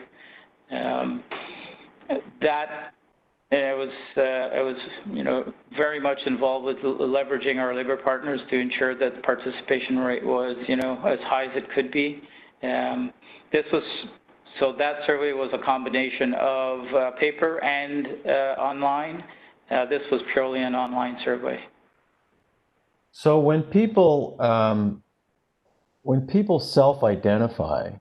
It was very much involved with leveraging our labor partners to ensure that the participation rate was, as high as it could be. So that survey was a combination of paper and online. This was purely an online survey. So when people self-identify,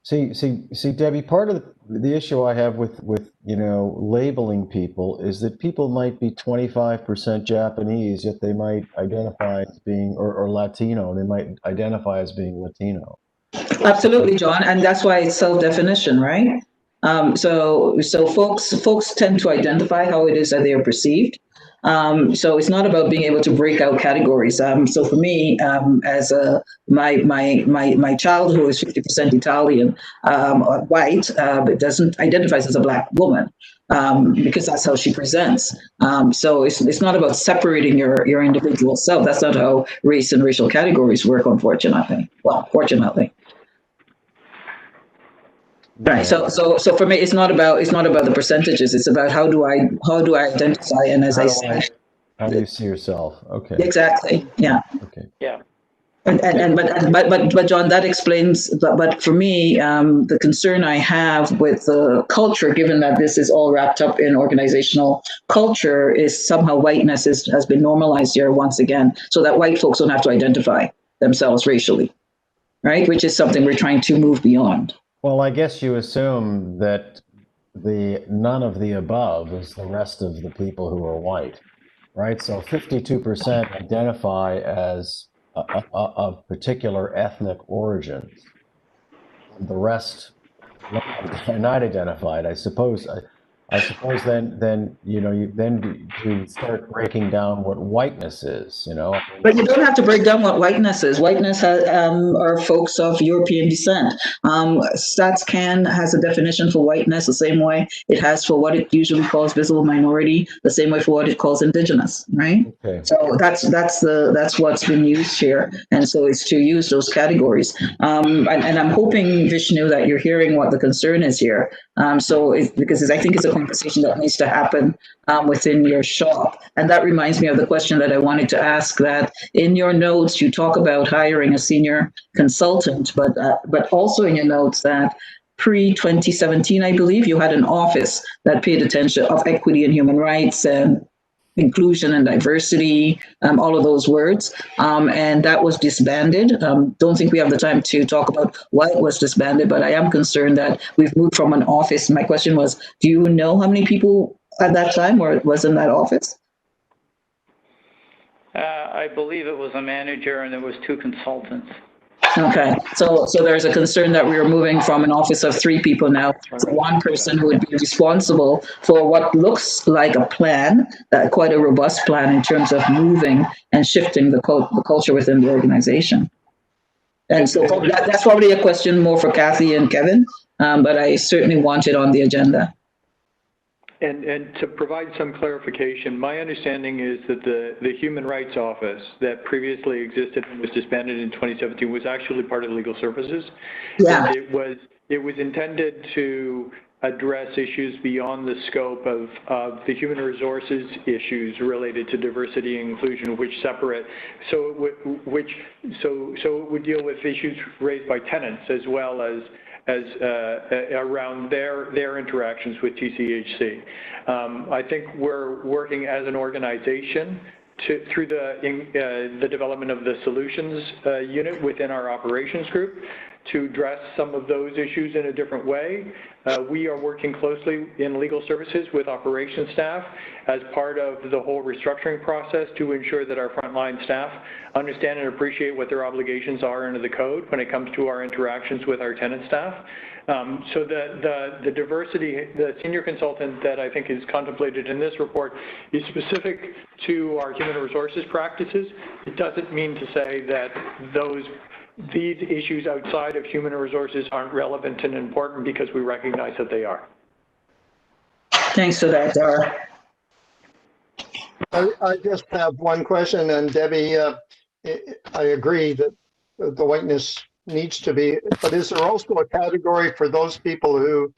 See, Debbie, part of the issue I have with labeling people is that people might be 25% Japanese, yet they might identify as being, or Latino, they might identify as being Latino. Absolutely, John, and that's why it's self-definition, right? So folks tend to identify how it is that they are perceived. So it's not about being able to break out categories. So for me, as my child who is 50% Italian, white, but identifies as a Black woman, because that's how she presents. So it's not about separating your individual self. That's not how race and racial categories work, unfortunately. Well, fortunately. Right. So for me, it's not about the percentages. It's about how do I identify, and as I say, How do you see yourself? Okay. Exactly. Yeah. Okay. Yeah. But John, that explains. But for me, the concern I have with the culture, given that this is all wrapped up in organizational culture, is somehow whiteness has been normalized here once again, so that white folks don't have to identify themselves racially, right? Which is something we're trying to move beyond. Well, I guess you assume that the none of the above is the rest of the people who are white, right? So 52% identify as of particular ethnic origins. The rest are not identified. I suppose then you start breaking down what whiteness is, you know. But you don't have to break down what whiteness is. Whiteness are folks of European descent. StatsCan has a definition for whiteness the same way it has for what it usually calls visible minority, the same way for what it calls indigenous, right? Okay. So that's what's been used here, and so it's to use those categories. And I'm hoping, Vishnu, that you're hearing what the concern is here. Because I think it's a conversation that needs to happen within your shop. And that reminds me of the question that I wanted to ask, that in your notes, you talk about hiring a senior consultant, but also in your notes that pre-2017, I believe, you had an office that paid attention of equity and human rights and inclusion and diversity, all of those words, and that was disbanded. Don't think we have the time to talk about why it was disbanded, but I am concerned that we've moved from an office. My question was, do you know how many people at that time was in that office? I believe it was a manager and there was 2 consultants. Okay, so there's a concern that we are moving from an office of 3 people now to 1 person who would be responsible for what looks like a plan, quite a robust plan in terms of moving and shifting the culture within the organization. And so that's probably a question more for Kathy and Kevin, but I certainly want it on the agenda. And to provide some clarification, my understanding is that the Human Rights Office that previously existed and was disbanded in 2017 was actually part of Legal Services. Yeah. And it was intended to address issues beyond the scope of the human resources issues related to diversity and inclusion, which separate. So it would deal with issues raised by tenants as well as around their interactions with TCHC. I think we're working as an organization through the development of the solutions unit within our operations group to address some of those issues in a different way. We are working closely in legal services with operations staff as part of the whole restructuring process to ensure that our frontline staff understand and appreciate what their obligations are under the code when it comes to our interactions with our tenant staff. So the diversity, the senior consultant that I think is contemplated in this report is specific to our human resources practices. It doesn't mean to say that these issues outside of human resources aren't relevant and important, because we recognize that they are. Thanks for that, Dara. I just have one question, and Debbie, I agree that the whiteness needs to be, but is there also a category for those people who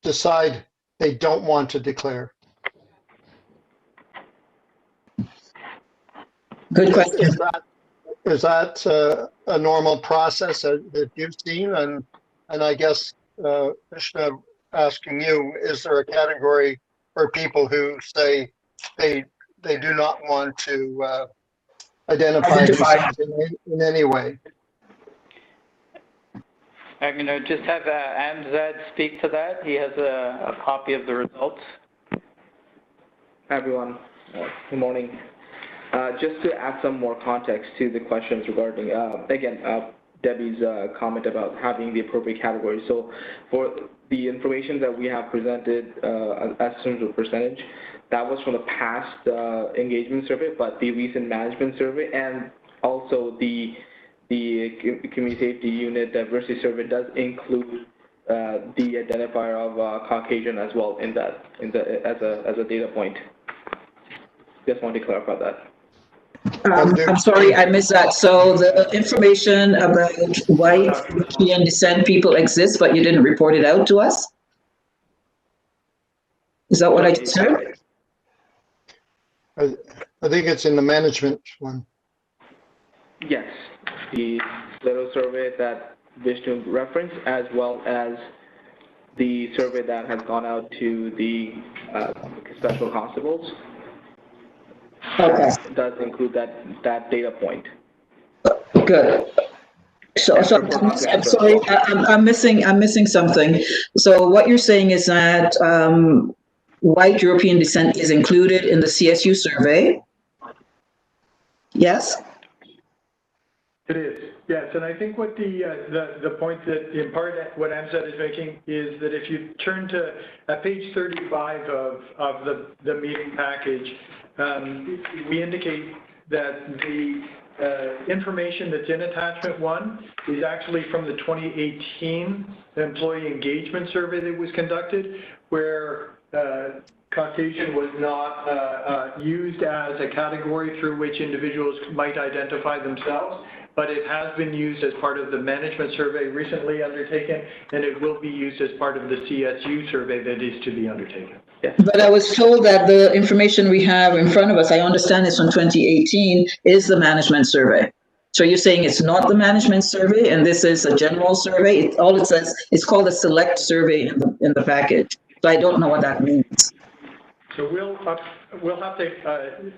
decide they don't want to declare? Good question. Is that a normal process that you've seen? And I guess, Vishnu, asking you, is there a category for people who say they do not want to identify themselves in any way? I'm going to just have Amzad speak to that. He has a copy of the results. Hi, everyone. Good morning. Just to add some more context to the questions regarding, again, Debbie's comment about having the appropriate category. So for the information that we have presented as terms of percentage, that was from the past engagement survey, but the recent management survey and also the community safety unit diversity survey does include the identifier of Caucasian as well in that as a data point. Just want to clarify that. I'm sorry, I missed that. So the information about white European descent people exists, but you didn't report it out to us? Is that what I just heard? I think it's in the management one. Yes, the little survey that Vishnu referenced, as well as the survey that has gone out to the special constables, Okay, does include that data point. good. So I'm sorry, I'm missing something. So what you're saying is that white European descent is included in the CSU survey? Yes? It is, yes, and I think what the point that in part what AMSAT is making is that if you turn to page 35 of the meeting package, we indicate that the information that's in attachment 1 is actually from the 2018 employee engagement survey that was conducted, where Caucasian was not used as a category through which individuals might identify themselves, but it has been used as part of the management survey recently undertaken, and it will be used as part of the CSU survey that is to be undertaken. Yes. But I was told that the information we have in front of us, I understand it's from 2018, is the management survey. So you're saying it's not the management survey, and this is a general survey? All it says, it's called a select survey in the package. So I don't know what that means. So we'll have to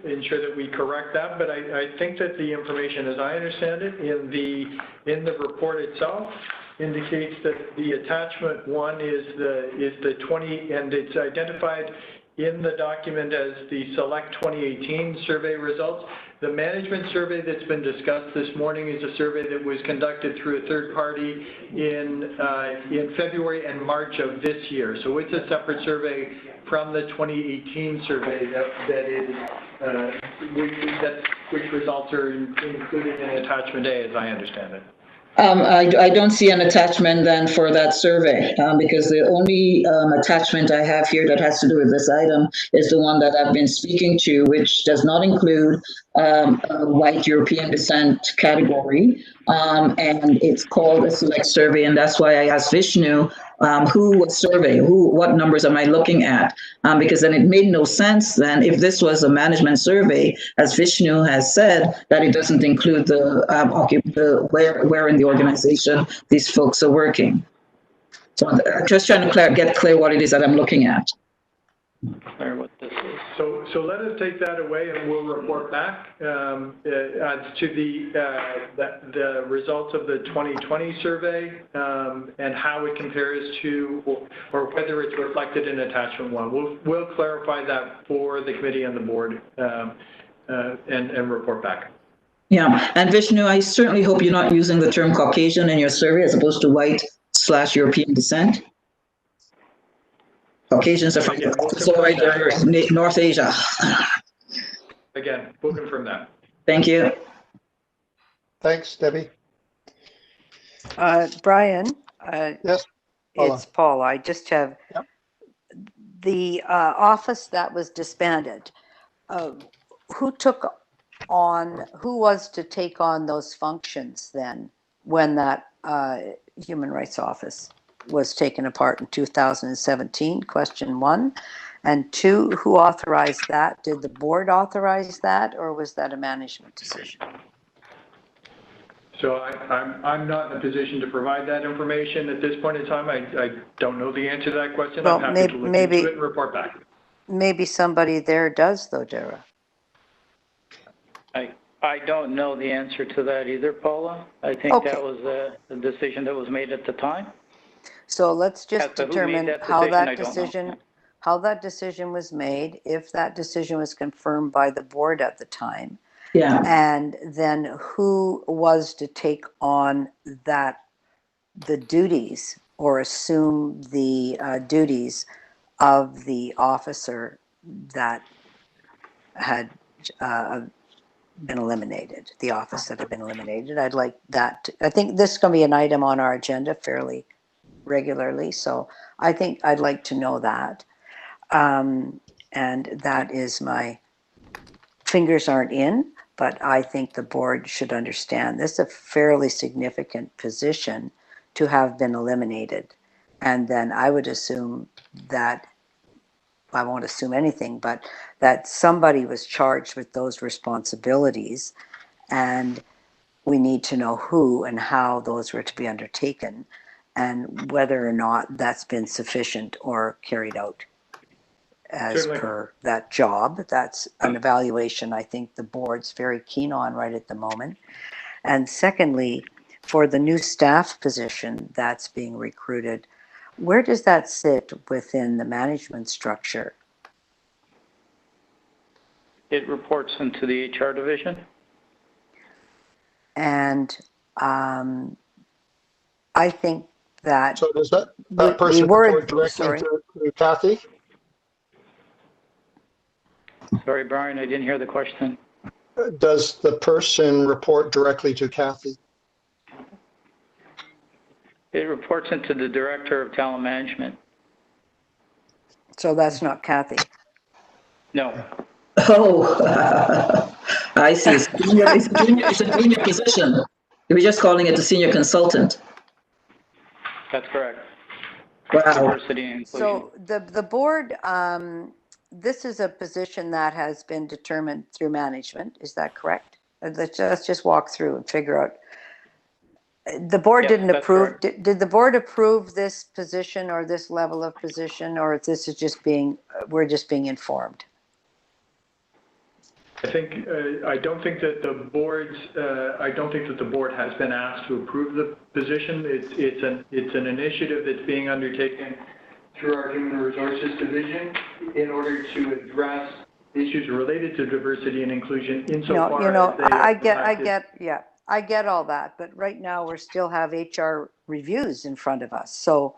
ensure that we correct that, but I think that the information, as I understand it, in the report itself, indicates that the attachment 1 is the 20, and it's identified in the document as the select 2018 survey results. The management survey that's been discussed this morning is a survey that was conducted through a third party in February and March of this year. So it's a separate survey from the 2018 survey which results are included in attachment A, as I understand it. I don't see an attachment then for that survey because the only attachment I have here that has to do with this item is the one that I've been speaking to, which does not include a white European descent category. And it's called a select survey. And that's why I asked Vishnu, who was survey? What numbers am I looking at? Because then it made no sense then if this was a management survey, as Vishnu has said, that it doesn't include the where in the organization these folks are working. So I'm just trying to get clear what it is that I'm looking at. Clear what this is. So let us take that away, and we'll report back as to the results of the 2020 survey and how it compares to, or whether it's reflected in attachment 1. We'll clarify that for the committee and the board and report back. Yeah, and Vishnu, I certainly hope you're not using the term Caucasian in your survey as opposed to white/European descent. Caucasians are from North Asia. Again, we'll confirm that. Thank you. Thanks, Debbie. Brian, Yes, Paula. it's Paula. I just have the office that was disbanded. Who was to take on those functions then when that human rights office was taken apart in 2017, question 1. And 2, who authorized that? Did the board authorize that, or was that a management decision? So I'm not in a position to provide that information at this point in time. I don't know the answer to that question. Well, I'm happy to look into it and report back. Maybe somebody there does, though, Dara. I don't know the answer to that either, Paula. I think that was a decision that was made at the time. So let's just determine how that decision was made, if that decision was confirmed by the board at the time. Yeah. And then who was to take on the duties or assume the duties of the officer that had been eliminated, the office that had been eliminated. I'd like that. I think this is going to be an item on our agenda fairly regularly, so I think I'd like to know that. And that is my fingers aren't in, but I think the board should understand this is a fairly significant position to have been eliminated. And then I would assume that I won't assume anything, but that somebody was charged with those responsibilities, and we need to know who and how those were to be undertaken, and whether or not that's been sufficient or carried out as Certainly. per that job. That's an evaluation I think the board's very keen on right at the moment. And secondly, for the new staff position that's being recruited, where does that sit within the management structure? It reports into the HR division. And I think that So does that person report directly to Kathy? Sorry, Brian, I didn't hear the question. Does the person report directly to Kathy? It reports into the Director of Talent Management. So that's not Kathy. No. Oh, I see. It's a junior position. We're just calling it a senior consultant. That's correct. Wow. Diversity and inclusion. So the board, this is a position that has been determined through management. Is that correct? Let's just walk through and figure out. The board didn't approve. Did the board approve this position or this level of position, or if this is just being, we're just being informed? I don't think that the board has been asked to approve the position. It's an initiative that's being undertaken through our Human Resources Division in order to address issues related to diversity and inclusion insofar as they I get all that, but right now we still have HR reviews in front of us. So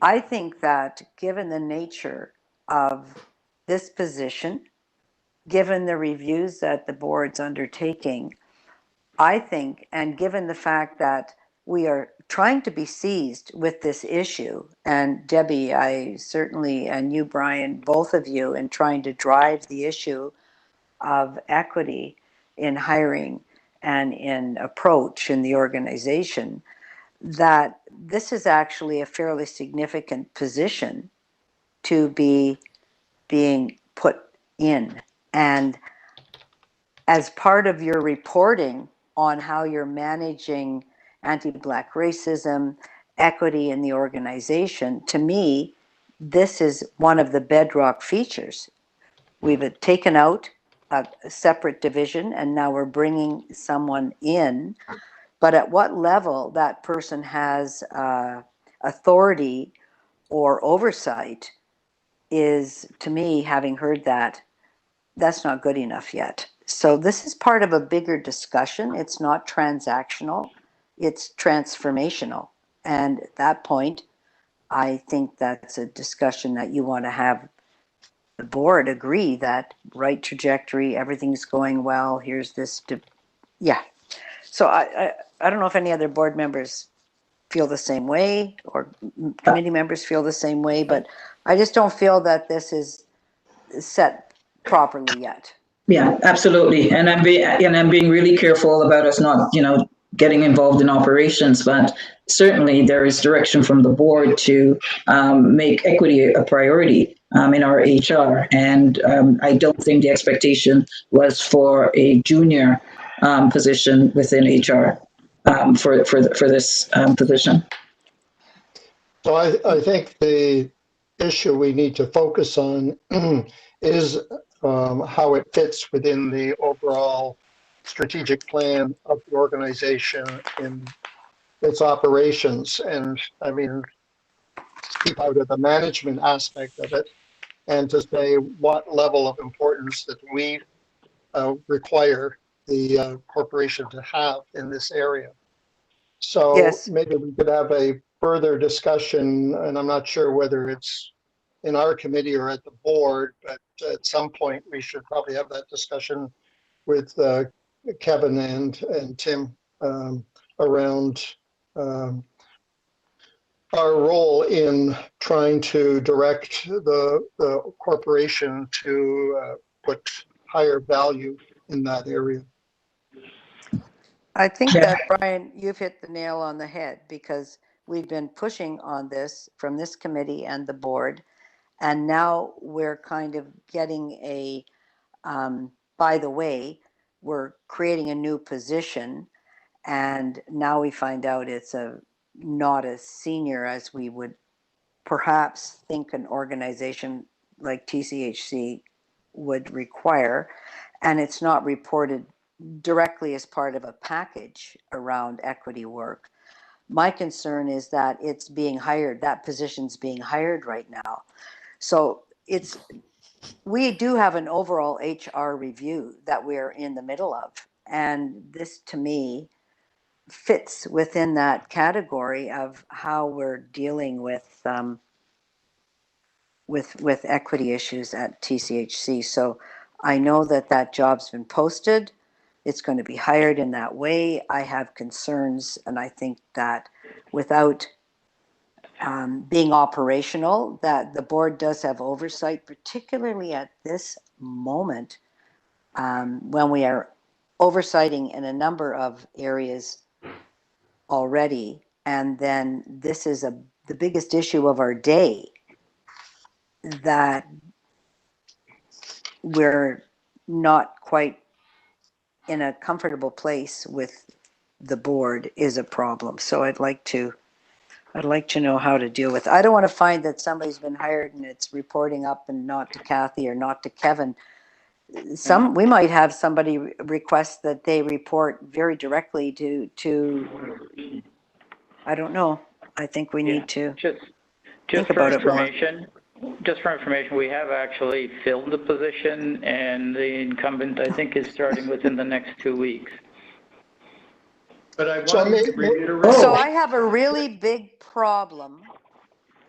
I think that given the nature of this position, given the reviews that the board's undertaking, I think, and given the fact that we are trying to be seized with this issue, and Debbie, I certainly, and you, Brian, both of you, in trying to drive the issue of equity in hiring and in approach in the organization, that this is actually a fairly significant position to be being put in. And as part of your reporting on how you're managing anti-Black racism, equity in the organization, to me, this is one of the bedrock features. We've taken out a separate division and now we're bringing someone in, but at what level that person has authority or oversight is, to me, having heard that, that's not good enough yet. So this is part of a bigger discussion. It's not transactional, it's transformational. And at that point, I think that's a discussion that you want to have the board agree that right trajectory, everything's going well, here's this, yeah. So I don't know if any other board members feel the same way or committee members feel the same way, but I just don't feel that this is set properly yet. Yeah, absolutely. And I'm being really careful about us not, getting involved in operations, but certainly there is direction from the board to make equity a priority in our HR. And I don't think the expectation was for a junior position within HR for this position. So I think the issue we need to focus on is how it fits within the overall strategic plan of the organization in its operations. And I mean, keep out of the management aspect of it and to say what level of importance that we require the corporation to have in this area. So yes, maybe we could have a further discussion, and I'm not sure whether it's in our committee or at the board, but at some point we should probably have that discussion with Kevin and Tim around our role in trying to direct the corporation to put higher value in that area. I think that, Brian, you've hit the nail on the head because we've been pushing on this from this committee and the board. And now we're kind of getting a, by the way, we're creating a new position, and now we find out it's not as senior as we would perhaps think an organization like TCHC would require, and it's not reported directly as part of a package around equity work. My concern is that it's being hired, that position's being hired right now. So we do have an overall HR review that we're in the middle of. And this, to me, fits within that category of how we're dealing with equity issues at TCHC. So I know that job's been posted. It's going to be hired in that way. I have concerns, and I think that without being operational, that the board does have oversight, particularly at this moment when we are oversighting in a number of areas already. And then this is the biggest issue of our day, that we're not quite in a comfortable place with the board is a problem. So I'd like to know how to deal with it. I don't want to find that somebody's been hired and it's reporting up and not to Kathy or not to Kevin. We might have somebody request that they report very directly to I don't know. I think we need to think about it more. Just for information, we have actually filled the position, and the incumbent, I think, is starting within the next 2 weeks. But I want to reiterate. So I have a really big problem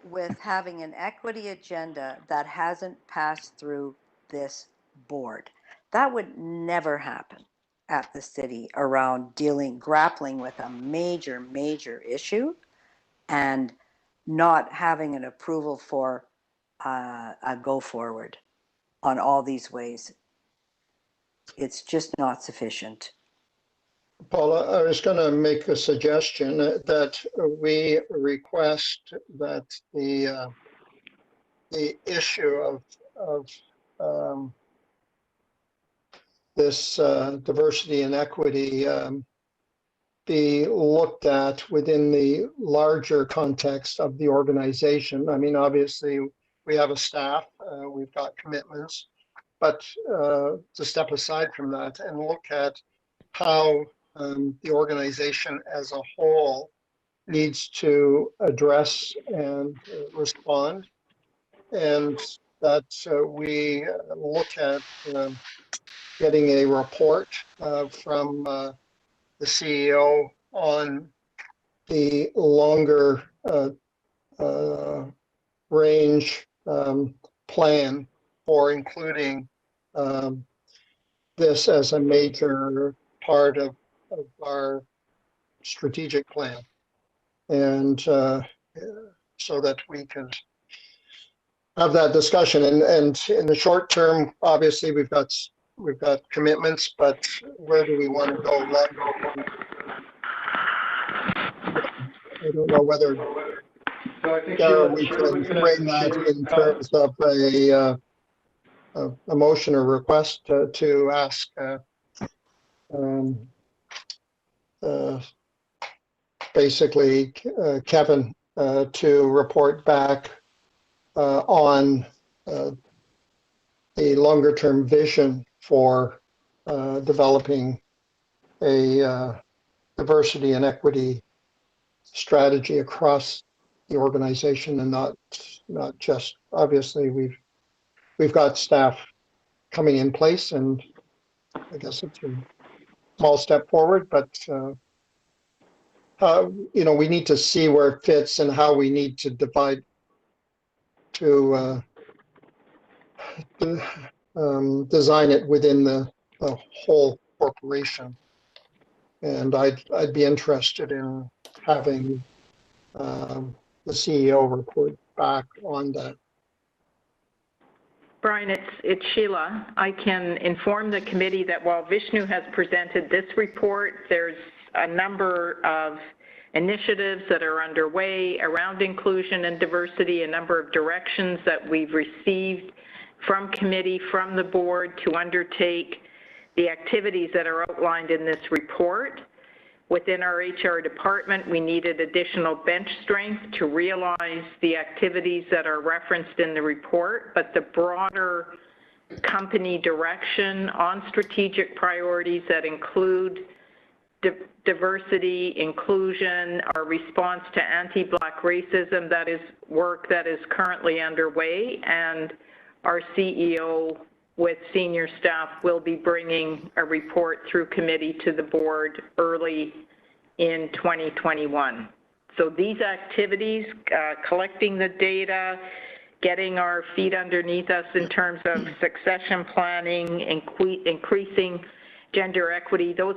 with having an equity agenda that hasn't passed through this board. That would never happen at the city around grappling with a major issue and not having an approval for a go forward on all these ways. It's just not sufficient. Paula, I was going to make a suggestion that we request that the issue of this diversity and equity be looked at within the larger context of the organization. I mean, obviously, we have a staff, we've got commitments, but to step aside from that and look at how the organization as a whole needs to address and respond, and that we look at getting a report from the CEO on the longer range plan for including this as a major part of our strategic plan, and so that we can have that discussion. And in the short term, obviously we've got commitments, but where do we want to go? I don't know whether we can frame that in terms of a motion or request to ask basically Kevin to report back on the longer term vision for developing a diversity and equity strategy across the organization, and not just, obviously we've got staff coming in place, and I guess it's a small step forward, but we need to see where it fits and how we need to divide to design it within the whole corporation. And I'd be interested in having the CEO report back on that. Brian, it's Sheila. I can inform the committee that while Vishnu has presented this report, there's a number of initiatives that are underway around inclusion and diversity, a number of directions that we've received from committee, from the board to undertake the activities that are outlined in this report. Within our HR department, we needed additional bench strength to realize the activities that are referenced in the report, but the broader company direction on strategic priorities that include diversity, inclusion, our response to anti-Black racism, that is work that is currently underway, and our CEO with senior staff will be bringing a report through committee to the board early in 2021. So these activities, collecting the data, getting our feet underneath us in terms of succession planning, increasing gender equity, those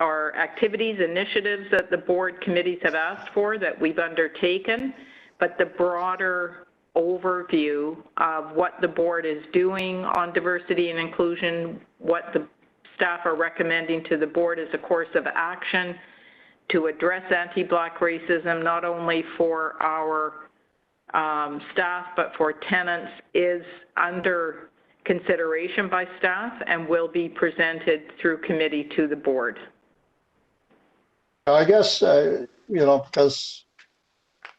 are activities, initiatives that the board committees have asked for that we've undertaken, but the broader overview of what the board is doing on diversity and inclusion, what the staff are recommending to the board as a course of action to address anti-Black racism, not only for our staff but for tenants, is under consideration by staff and will be presented through committee to the board. I guess, because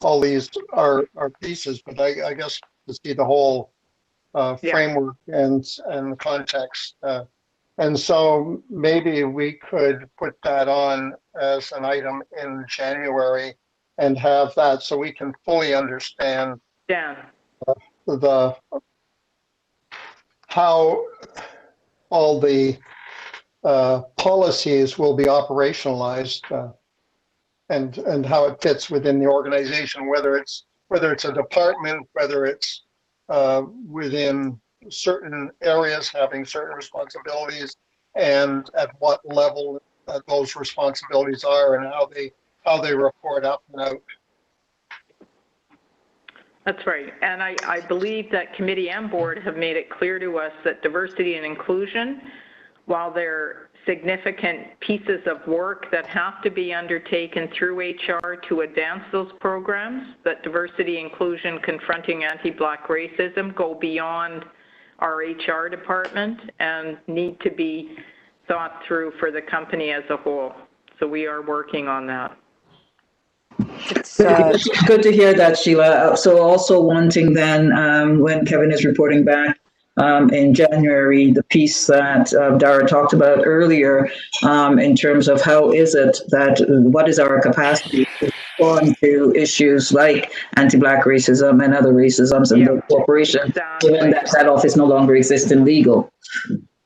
all these are pieces, but I guess to see the whole framework and the context. And so maybe we could put that on as an item in January and have that so we can fully understand how all the policies will be operationalized and how it fits within the organization, whether it's a department, whether it's within certain areas having certain responsibilities, and at what level those responsibilities are and how they report up and out. That's right. And I believe that committee and board have made it clear to us that diversity and inclusion, while they're significant pieces of work that have to be undertaken through HR to advance those programs, that diversity, inclusion, confronting anti-Black racism go beyond our HR department and need to be thought through for the company as a whole. So we are working on that. Good to hear that, Sheila. So also wanting then, when Kevin is reporting back in January, the piece that Dara talked about earlier in terms of how is it that, what is our capacity to respond to issues like anti-Black racism and other racisms in the corporation, given that that office no longer exists in legal.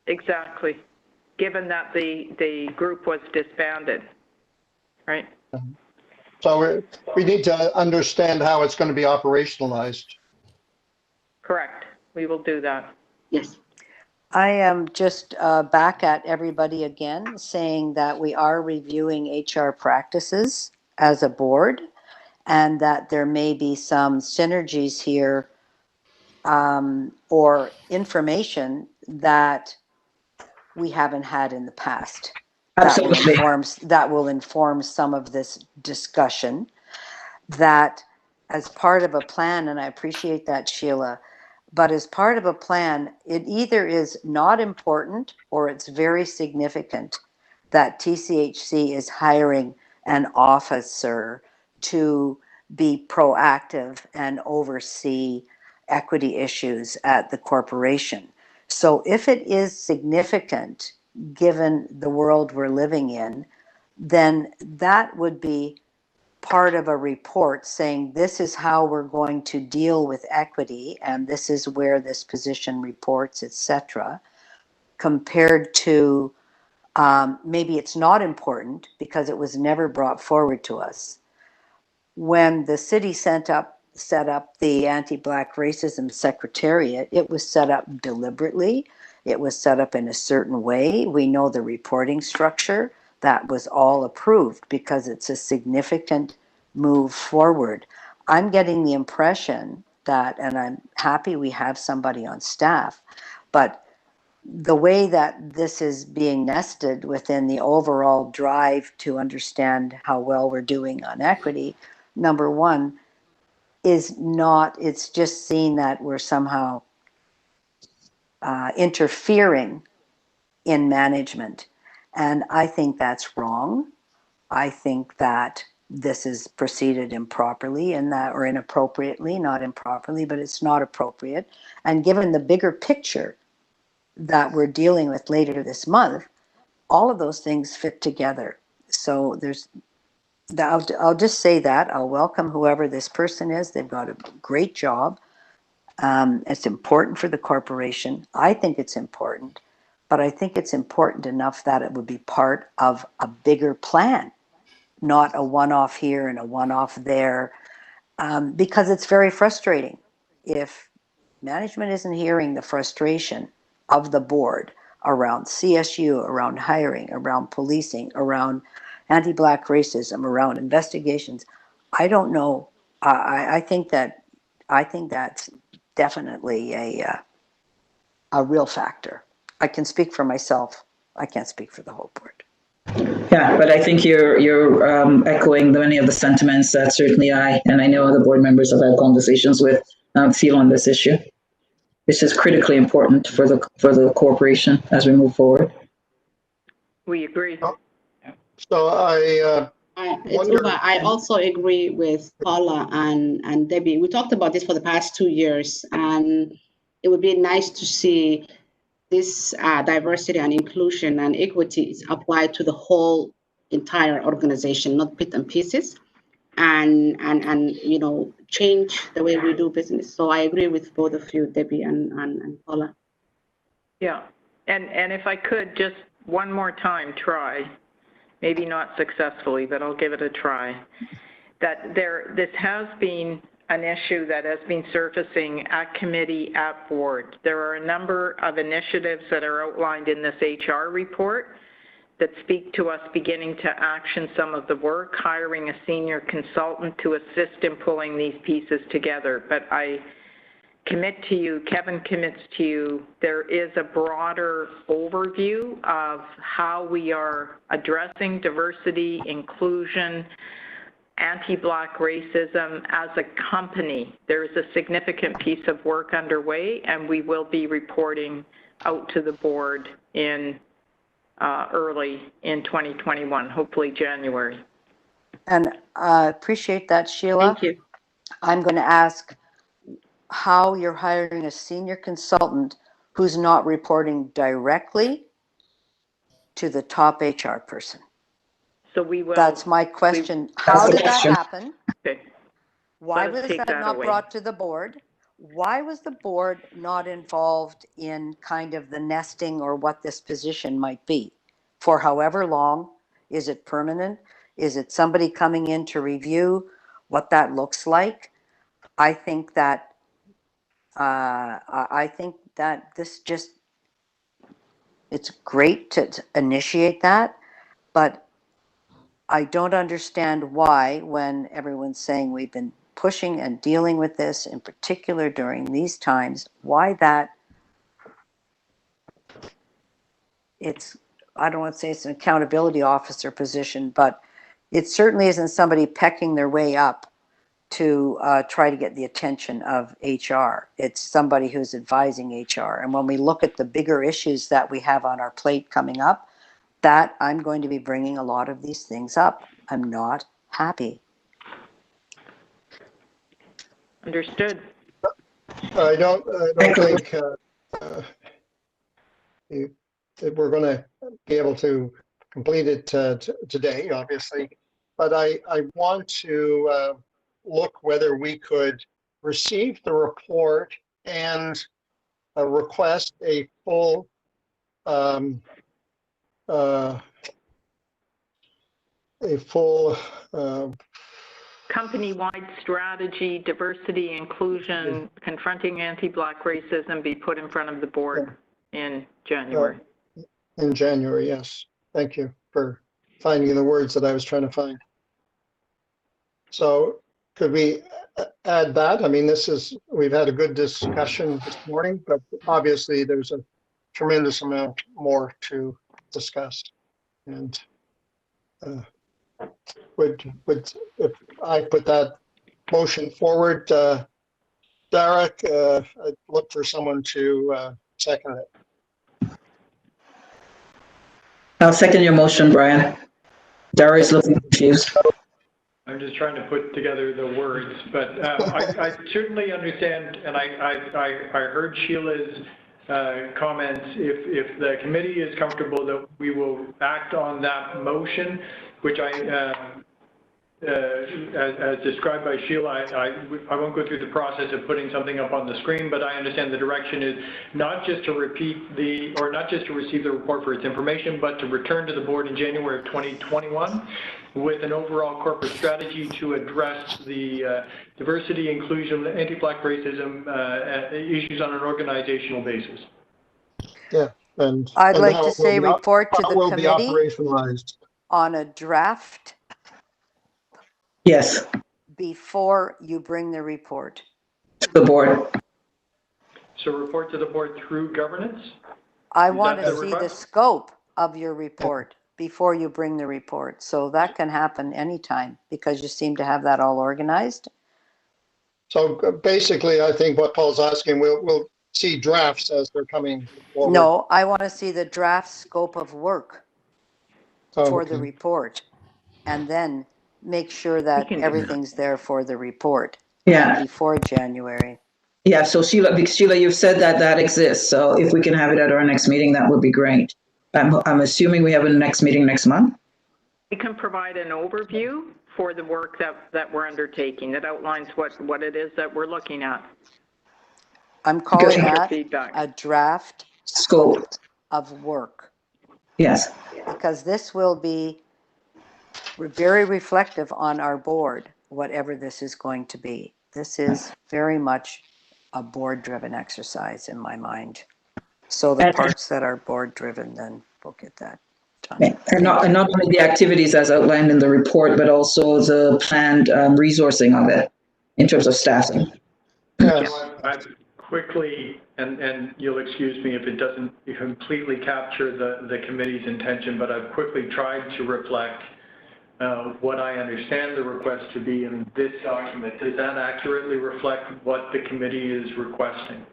Exactly. Given that the group was disbanded, right? So we need to understand how it's going to be operationalized. Correct. We will do that. Yes. I am just back at everybody again, saying that we are reviewing HR practices as a board and that there may be some synergies here or information that we haven't had in the past. Absolutely. That will inform some of this discussion, that as part of a plan, and I appreciate that, Sheila, but as part of a plan, it either is not important or it's very significant that TCHC is hiring an officer to be proactive and oversee equity issues at the corporation. So if it is significant, given the world we're living in, then that would be part of a report saying this is how we're going to deal with equity and this is where this position reports, etc., compared to maybe it's not important because it was never brought forward to us. When the city set up the Anti-Black Racism Secretariat, it was set up deliberately. It was set up in a certain way. We know the reporting structure. That was all approved because it's a significant move forward. I'm getting the impression that, and I'm happy we have somebody on staff, but the way that this is being nested within the overall drive to understand how well we're doing on equity, number one, is not, it's just seen that we're somehow interfering in management. And I think that's wrong. I think that this is proceeded improperly and that, or inappropriately, not improperly, but it's not appropriate. And given the bigger picture that we're dealing with later this month, all of those things fit together. So I'll just say that. I'll welcome whoever this person is. They've got a great job. It's important for the corporation. I think it's important, but I think it's important enough that it would be part of a bigger plan, not a one-off here and a one-off there, because it's very frustrating if management isn't hearing the frustration of the board around CSU, around hiring, around policing, around anti-Black racism, around investigations. I don't know. I think that's definitely a real factor. I can speak for myself. I can't speak for the whole board. Yeah, but I think you're echoing many of the sentiments that certainly I, and I know other board members have had conversations with, feel on this issue. This is critically important for the corporation as we move forward. We agree. So It's Uba. I also agree with Paula and Debbie. We talked about this for the past 2 years, and it would be nice to see this diversity and inclusion and equity is applied to the whole entire organization, not bits and pieces, and change the way we do business. So I agree with both of you, Debbie and Paula. Yeah, and if I could just one more time try, maybe not successfully, but I'll give it a try, that this has been an issue that has been surfacing at committee, at board. There are a number of initiatives that are outlined in this HR report that speak to us beginning to action some of the work, hiring a senior consultant to assist in pulling these pieces together. But I commit to you, Kevin commits to you, there is a broader overview of how we are addressing diversity, inclusion, anti-Black racism as a company. There is a significant piece of work underway, and we will be reporting out to the board in early in 2021, hopefully January. And I appreciate that, Sheila. Thank you. I'm going to ask how you're hiring a senior consultant who's not reporting directly to the top HR person. So we will. That's my question. How did that happen? Okay. Why Let us was take that that not away. brought to the board? Why was the board not involved in kind of the nesting or what this position might be? For however long? Is it permanent? Is it somebody coming in to review what that looks like? I think that this just, it's great to initiate that, but I don't understand why, when everyone's saying we've been pushing and dealing with this, in particular during these times, why that it's, I don't want to say it's an accountability officer position, but it certainly isn't somebody pecking their way up to try to get the attention of HR. It's somebody who's advising HR. And when we look at the bigger issues that we have on our plate coming up, that I'm going to be bringing a lot of these things up. I'm not happy. Understood. I don't think we're going to be able to complete it today, obviously, but I want to look whether we could receive the report and request a full company-wide strategy, diversity, inclusion, confronting anti-Black racism be put in front of the board in January. In January, yes. Thank you for finding the words that I was trying to find. So could we add that? I mean, we've had a good discussion this morning, but obviously there's a tremendous amount more to discuss. And would if I put that motion forward, Derek, I'd look for someone to second it. I'll second your motion, Brian. Darius looking confused. I'm just trying to put together the words, but I certainly understand, and I heard Sheila's comments. If the committee is comfortable that we will act on that motion, which as described by Sheila, I won't go through the process of putting something up on the screen, but I understand the direction is not just to not just to receive the report for its information, but to return to the board in January of 2021 with an overall corporate strategy to address the diversity, inclusion, anti-Black racism issues on an organizational basis. Yeah, and I'd like to say report to the committee operationalized on a draft. Yes, Before you bring the report. to the board. So report to the board through governance? I want to see the scope of your report before you bring the report. So that can happen anytime because you seem to have that all organized. So basically, I think what Paul's asking, we'll see drafts as they're coming forward. No, I want to see the draft scope of work for the report, and then make sure that everything's there for the report. Yeah. Before January. Yeah, so Sheila, you've said that that exists. So if we can have it at our next meeting, that would be great. I'm assuming we have a next meeting next month? We can provide an overview for the work that we're undertaking that outlines what it is that we're looking at. I'm calling that a draft scope of work. Yes. Because this will be very reflective on our board, whatever this is going to be. This is very much a board-driven exercise in my mind. So the parts that are board-driven, then we'll get that done. And not only the activities as outlined in the report, but also the planned resourcing of it in terms of staffing. Yes. I quickly, and you'll excuse me if it doesn't completely capture the committee's intention, but I've quickly tried to reflect what I understand the request to be in this document. Does that accurately reflect what the committee is requesting?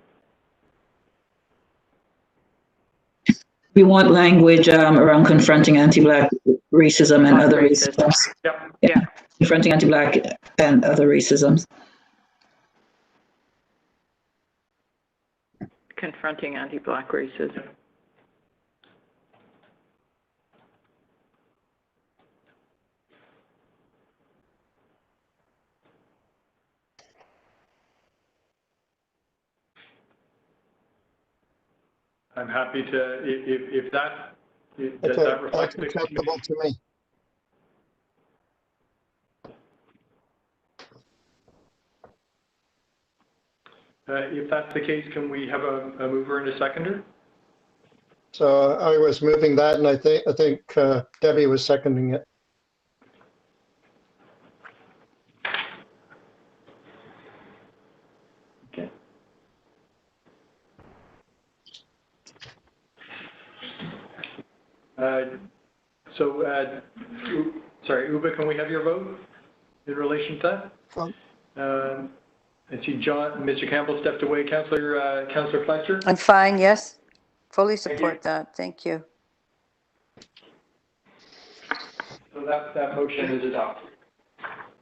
We want language around confronting anti-Black racism and other racisms. Yep. Yeah. Confronting anti-Black and other racisms. Confronting anti-Black racism. I'm happy to, if that, does that reflect the acceptable to me. If that's the case, can we have a mover and a seconder? So I was moving that, and I think Debbie was seconding it. Okay. Sorry, Uba, can we have your vote in relation to that? I see Mr. Campbell stepped away. Councillor Fletcher? I'm fine, yes. Fully support that. Thank you. So that motion is adopted.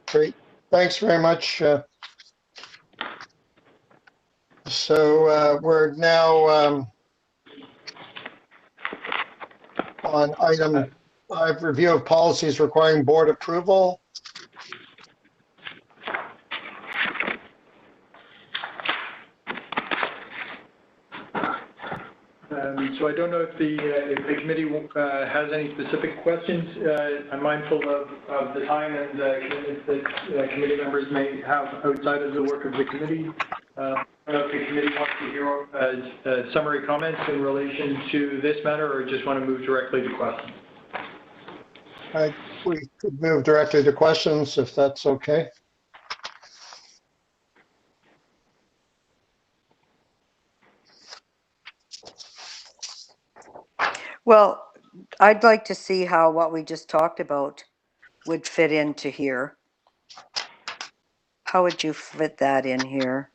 Great. Thanks very much. So we're now on item 5, review of policies requiring board approval. So I don't know if the committee has any specific questions. I'm mindful of the time and the commitments that committee members may have outside of the work of the committee. I don't know if the committee wants to hear summary comments in relation to this matter, or just want to move directly to questions. We could move directly to questions if that's okay. Well, I'd like to see how what we just talked about would fit into here. How would you fit that in here?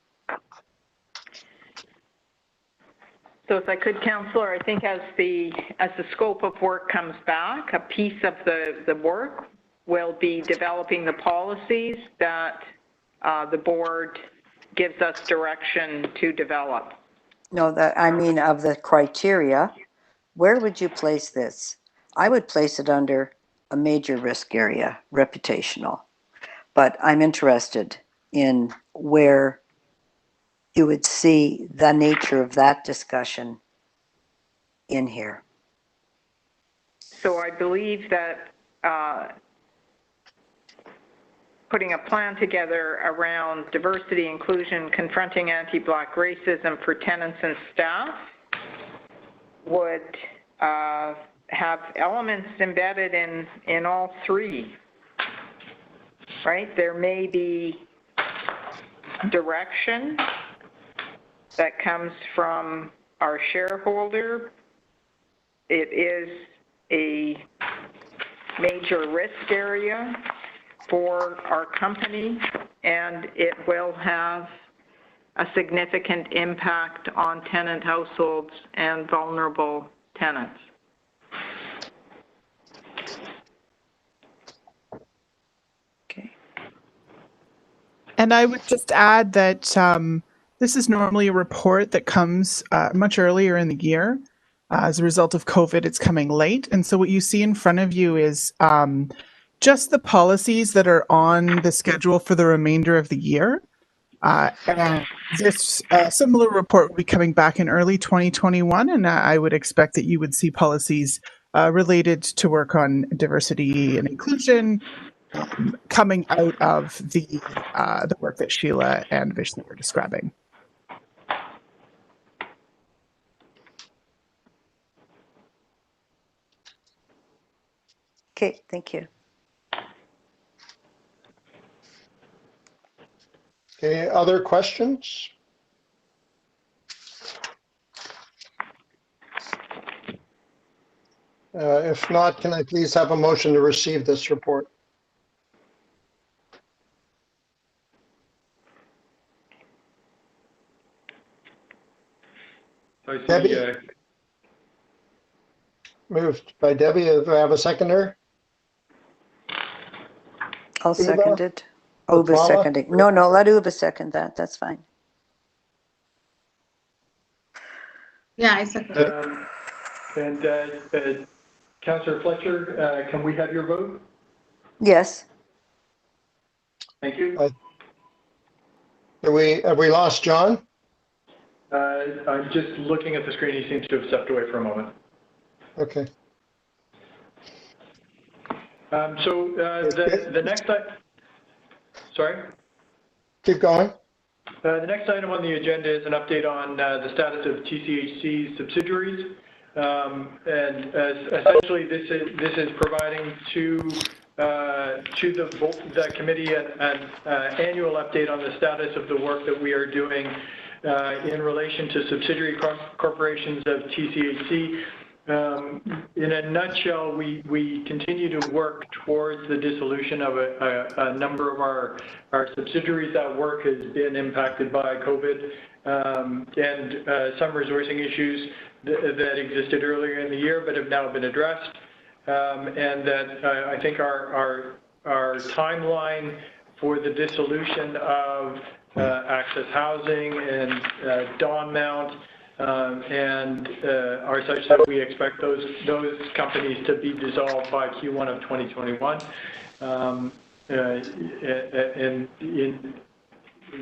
So if I could, Councillor, I think as the scope of work comes back, a piece of the work will be developing the policies that the board gives us direction to develop. No, that I mean of the criteria. Where would you place this? I would place it under a major risk area, reputational. But I'm interested in where you would see the nature of that discussion in here. So I believe that putting a plan together around diversity, inclusion, confronting anti-Black racism for tenants and staff would have elements embedded in all three, right? There may be direction that comes from our shareholder. It is a major risk area for our company, and it will have a significant impact on tenant households and vulnerable tenants. Okay. And I would just add that this is normally a report that comes much earlier in the year. As a result of COVID, it's coming late. And so what you see in front of you is just the policies that are on the schedule for the remainder of the year. And this similar report will be coming back in early 2021, and I would expect that you would see policies related to work on diversity and inclusion coming out of the work that Sheila and Vishnu were describing. Okay, thank you. Okay, other questions? If not, can I please have a motion to receive this report? Debbie? Moved by Debbie. Do I have a seconder? I'll second it. Uba Paula? seconding. No, let Uba second that. That's fine. Yeah, I second. And Councillor Fletcher, can we have your vote? Yes. Thank you. Have we lost John? I'm just looking at the screen. He seems to have stepped away for a moment. Okay. So the next sorry? Keep going. The next item on the agenda is an update on the status of TCHC subsidiaries. And essentially this is providing to the committee an annual update on the status of the work that we are doing in relation to subsidiary corporations of TCHC. In a nutshell, we continue to work towards the dissolution of a number of our subsidiaries. That work has been impacted by COVID and some resourcing issues that existed earlier in the year but have now been addressed. And that I think our timeline for the dissolution of Access Housing and Dawn Mount and are such that we expect those companies to be dissolved by Q1 of 2021, and in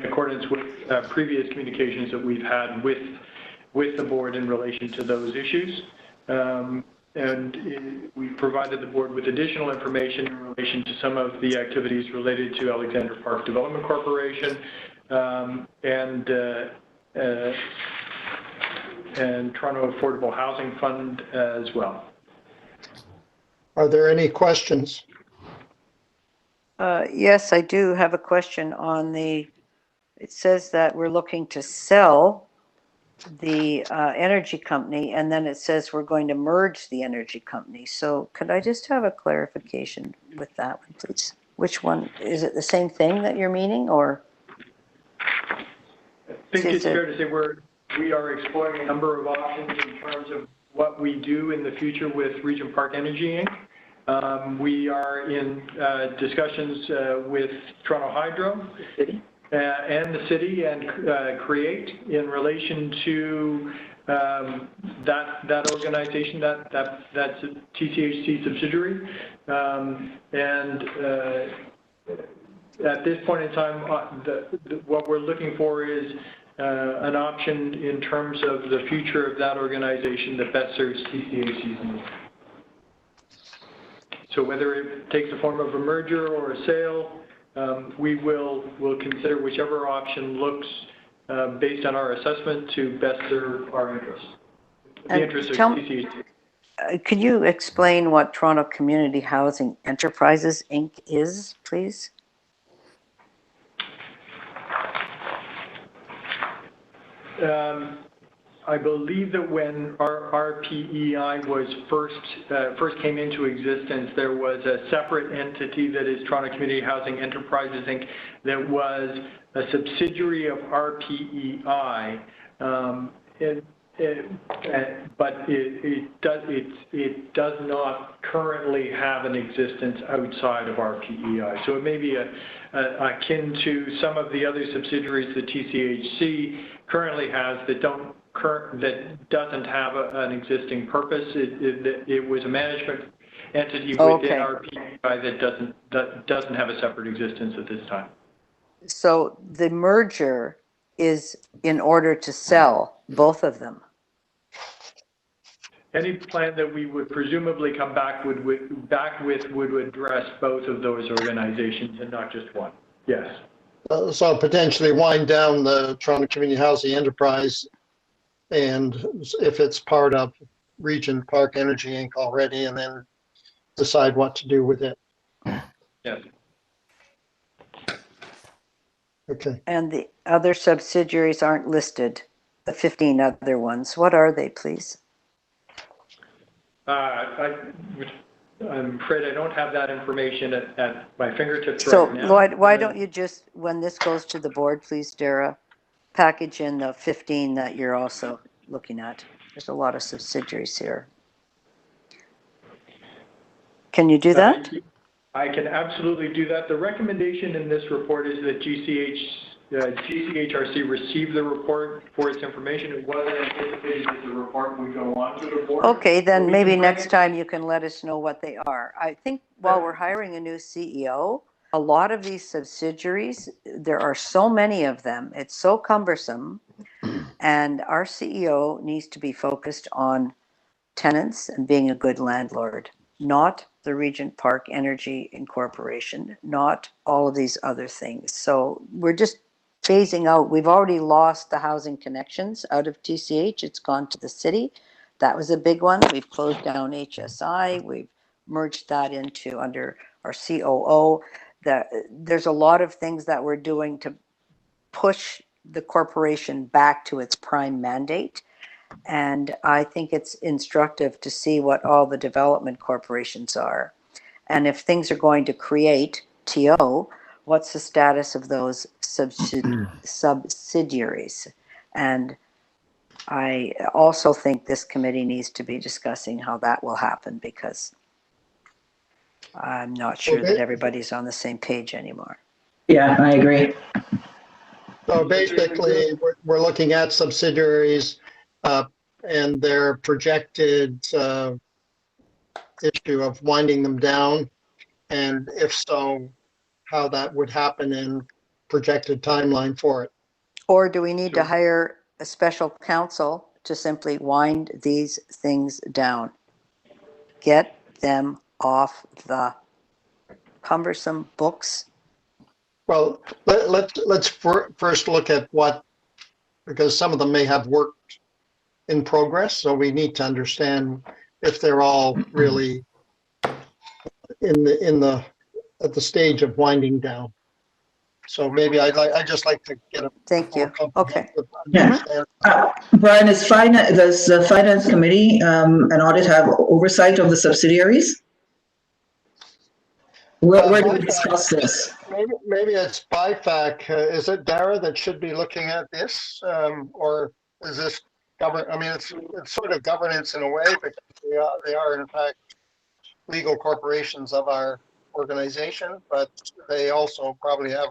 accordance with previous communications that we've had with the board in relation to those issues. And we provided the board with additional information in relation to some of the activities related to Alexander Park Development Corporation and Toronto Affordable Housing Fund as well. Are there any questions? Yes, I do have a question on it says that we're looking to sell the energy company, and then it says we're going to merge the energy company. So could I just have a clarification with that one, please? Which one? Is it the same thing that you're meaning, or? I think it's fair to say we are exploring a number of options in terms of what we do in the future with Regent Park Energy Inc. We are in discussions with Toronto Hydro, the city, and the city, and Create in relation to that organization, that's a TCHC subsidiary, and at this point in time, what we're looking for is an option in terms of the future of that organization that best serves TCHC's needs. So whether it takes the form of a merger or a sale, we'll consider whichever option looks based on our assessment to best serve our interests. The interests of TCHC. Could you explain what Toronto Community Housing Enterprises Inc. is, please? I believe that when our RPEI was first came into existence, there was a separate entity that is Toronto Community Housing Enterprises Inc. that was a subsidiary of RPEI, but it does not currently have an existence outside of RPEI. So it may be akin to some of the other subsidiaries that TCHC currently has that doesn't have an existing purpose. It was a management entity within RPEI that doesn't have a separate existence at this time. So the merger is in order to sell both of them. Any plan that we would presumably come back with would address both of those organizations and not just one. Yes. So potentially wind down the Toronto Community Housing Enterprise, and if it's part of Regent Park Energy Inc. already, and then decide what to do with it. Yes. Okay. And the other subsidiaries aren't listed, the 15 other ones. What are they, please? I'm afraid I don't have that information at my fingertips So right now. why don't you just, when this goes to the board, please, Dara, package in the 15 that you're also looking at. There's a lot of subsidiaries here. Can you do that? I can absolutely do that. The recommendation in this report is that GCHRC receive the report for its information. It wasn't anticipated that the report would go on to the board. Okay, then maybe next time you can let us know what they are. I think while we're hiring a new CEO, a lot of these subsidiaries, there are so many of them, it's so cumbersome, and our CEO needs to be focused on tenants and being a good landlord, not the Regent Park Energy Incorporation, not all of these other things. So we're just phasing out. We've already lost the housing connections out of TCH. It's gone to the city. That was a big one. We've closed down HSI. We've merged that into under our COO. There's a lot of things that we're doing to push the corporation back to its prime mandate. And I think it's instructive to see what all the development corporations are. And if things are going to create TO, what's the status of those subsidiaries? And I also think this committee needs to be discussing how that will happen, because I'm not sure that everybody's on the same page anymore. Yeah, I agree. So basically, we're looking at subsidiaries and their projected issue of winding them down, and if so, how that would happen and projected timeline for it. Or do we need to hire a special counsel to simply wind these things down? Get them off the cumbersome books. Well, let's first look at what, because some of them may have work in progress, so we need to understand if they're all really at the stage of winding down. So maybe I'd just like to get a Thank more you. Okay. comprehensive Yeah. understanding. Brian, does the finance committee and audit have oversight of the subsidiaries? Where do we discuss this? Maybe it's BIFAC. Is it Dara that should be looking at this? Or is this I mean, it's sort of governance in a way, because they are in fact legal corporations of our organization, but they also probably have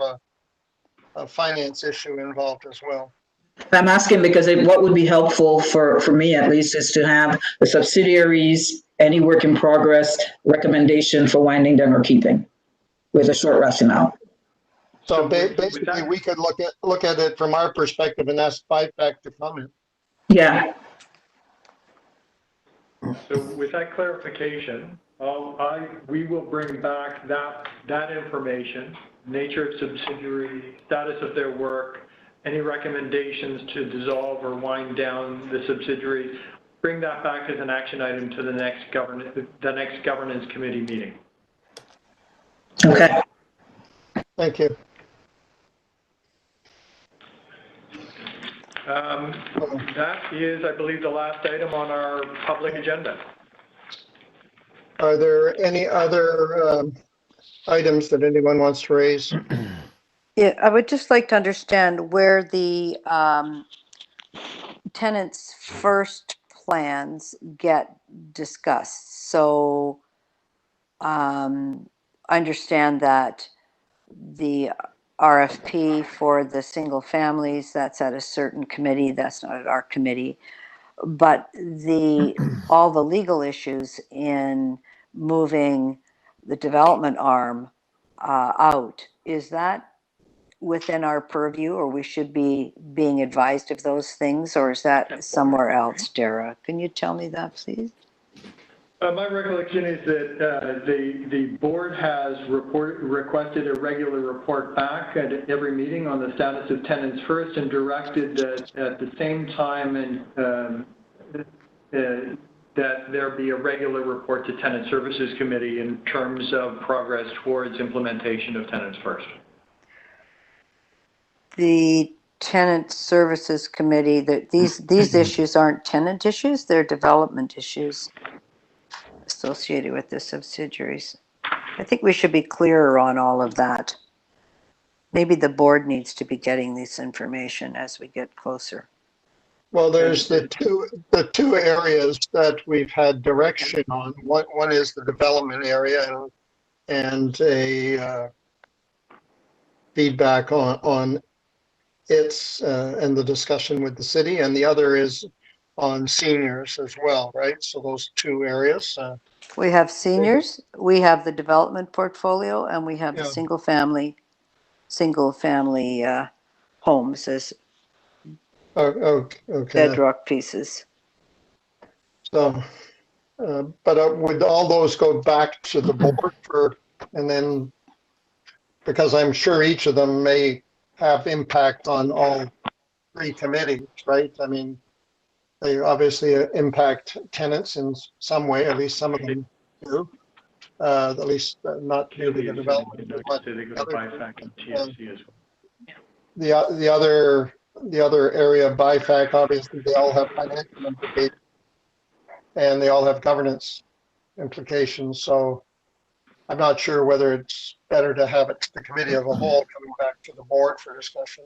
a finance issue involved as well. I'm asking because what would be helpful for me at least is to have the subsidiaries, any work in progress, recommendation for winding down or keeping with a short rationale. So basically, we could look at it from our perspective and ask BIFAC to comment. Yeah. So with that clarification, we will bring back that information, nature of subsidiary, status of their work, any recommendations to dissolve or wind down the subsidiary, bring that back as an action item to the next governance committee meeting. Okay. Thank you. That is, I believe, the last item on our public agenda. Are there any other items that anyone wants to raise? Yeah, I would just like to understand where the tenants' first plans get discussed. So I understand that the RFP for the single families, that's at a certain committee, that's not at our committee. But all the legal issues in moving the development arm out, is that within our purview, or we should be being advised of those things, or is that somewhere else, Dara? Can you tell me that, please? My recollection is that the board has requested a regular report back at every meeting on the status of tenants first, and directed that at the same time that there be a regular report to Tenant Services Committee in terms of progress towards implementation of tenants first. The Tenant Services Committee, these issues aren't tenant issues, they're development issues associated with the subsidiaries. I think we should be clearer on all of that. Maybe the board needs to be getting this information as we get closer. Well, there's the two areas that we've had direction on. One is the development area and a feedback on its and the discussion with the city, and the other is on seniors as well, right? So those two areas. We have seniors, we have the development portfolio, and we have the Yeah. single family homes as Okay. bedrock pieces. So, but would all those go back to the board and then, because I'm sure each of them may have impact on all three committees, right? I mean, they obviously impact tenants in some way, at least some of them do. At least not maybe the development as much. The other area, BIFAC, obviously they all have financial implications and they all have governance implications. So I'm not sure whether it's better to have it to the committee of a whole coming back to the board for discussion.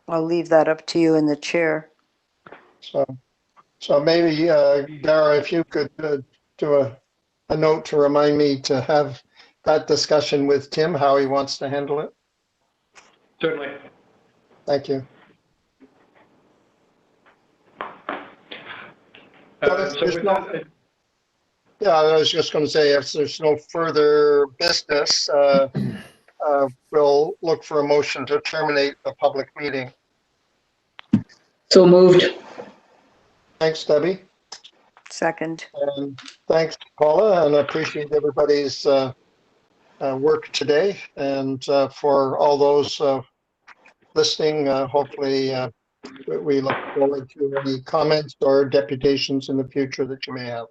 I'll leave that up to you and the chair. So maybe, Dara, if you could do a note to remind me to have that discussion with Tim, how he wants to handle it. Certainly. Thank you. Yeah, I was just going to say, if there's no further business, we'll look for a motion to terminate the public meeting. So moved. Thanks, Debbie. Second. And thanks, Paula, and I appreciate everybody's work today. And for all those listening, hopefully we look forward to any comments or deputations in the future that you may have.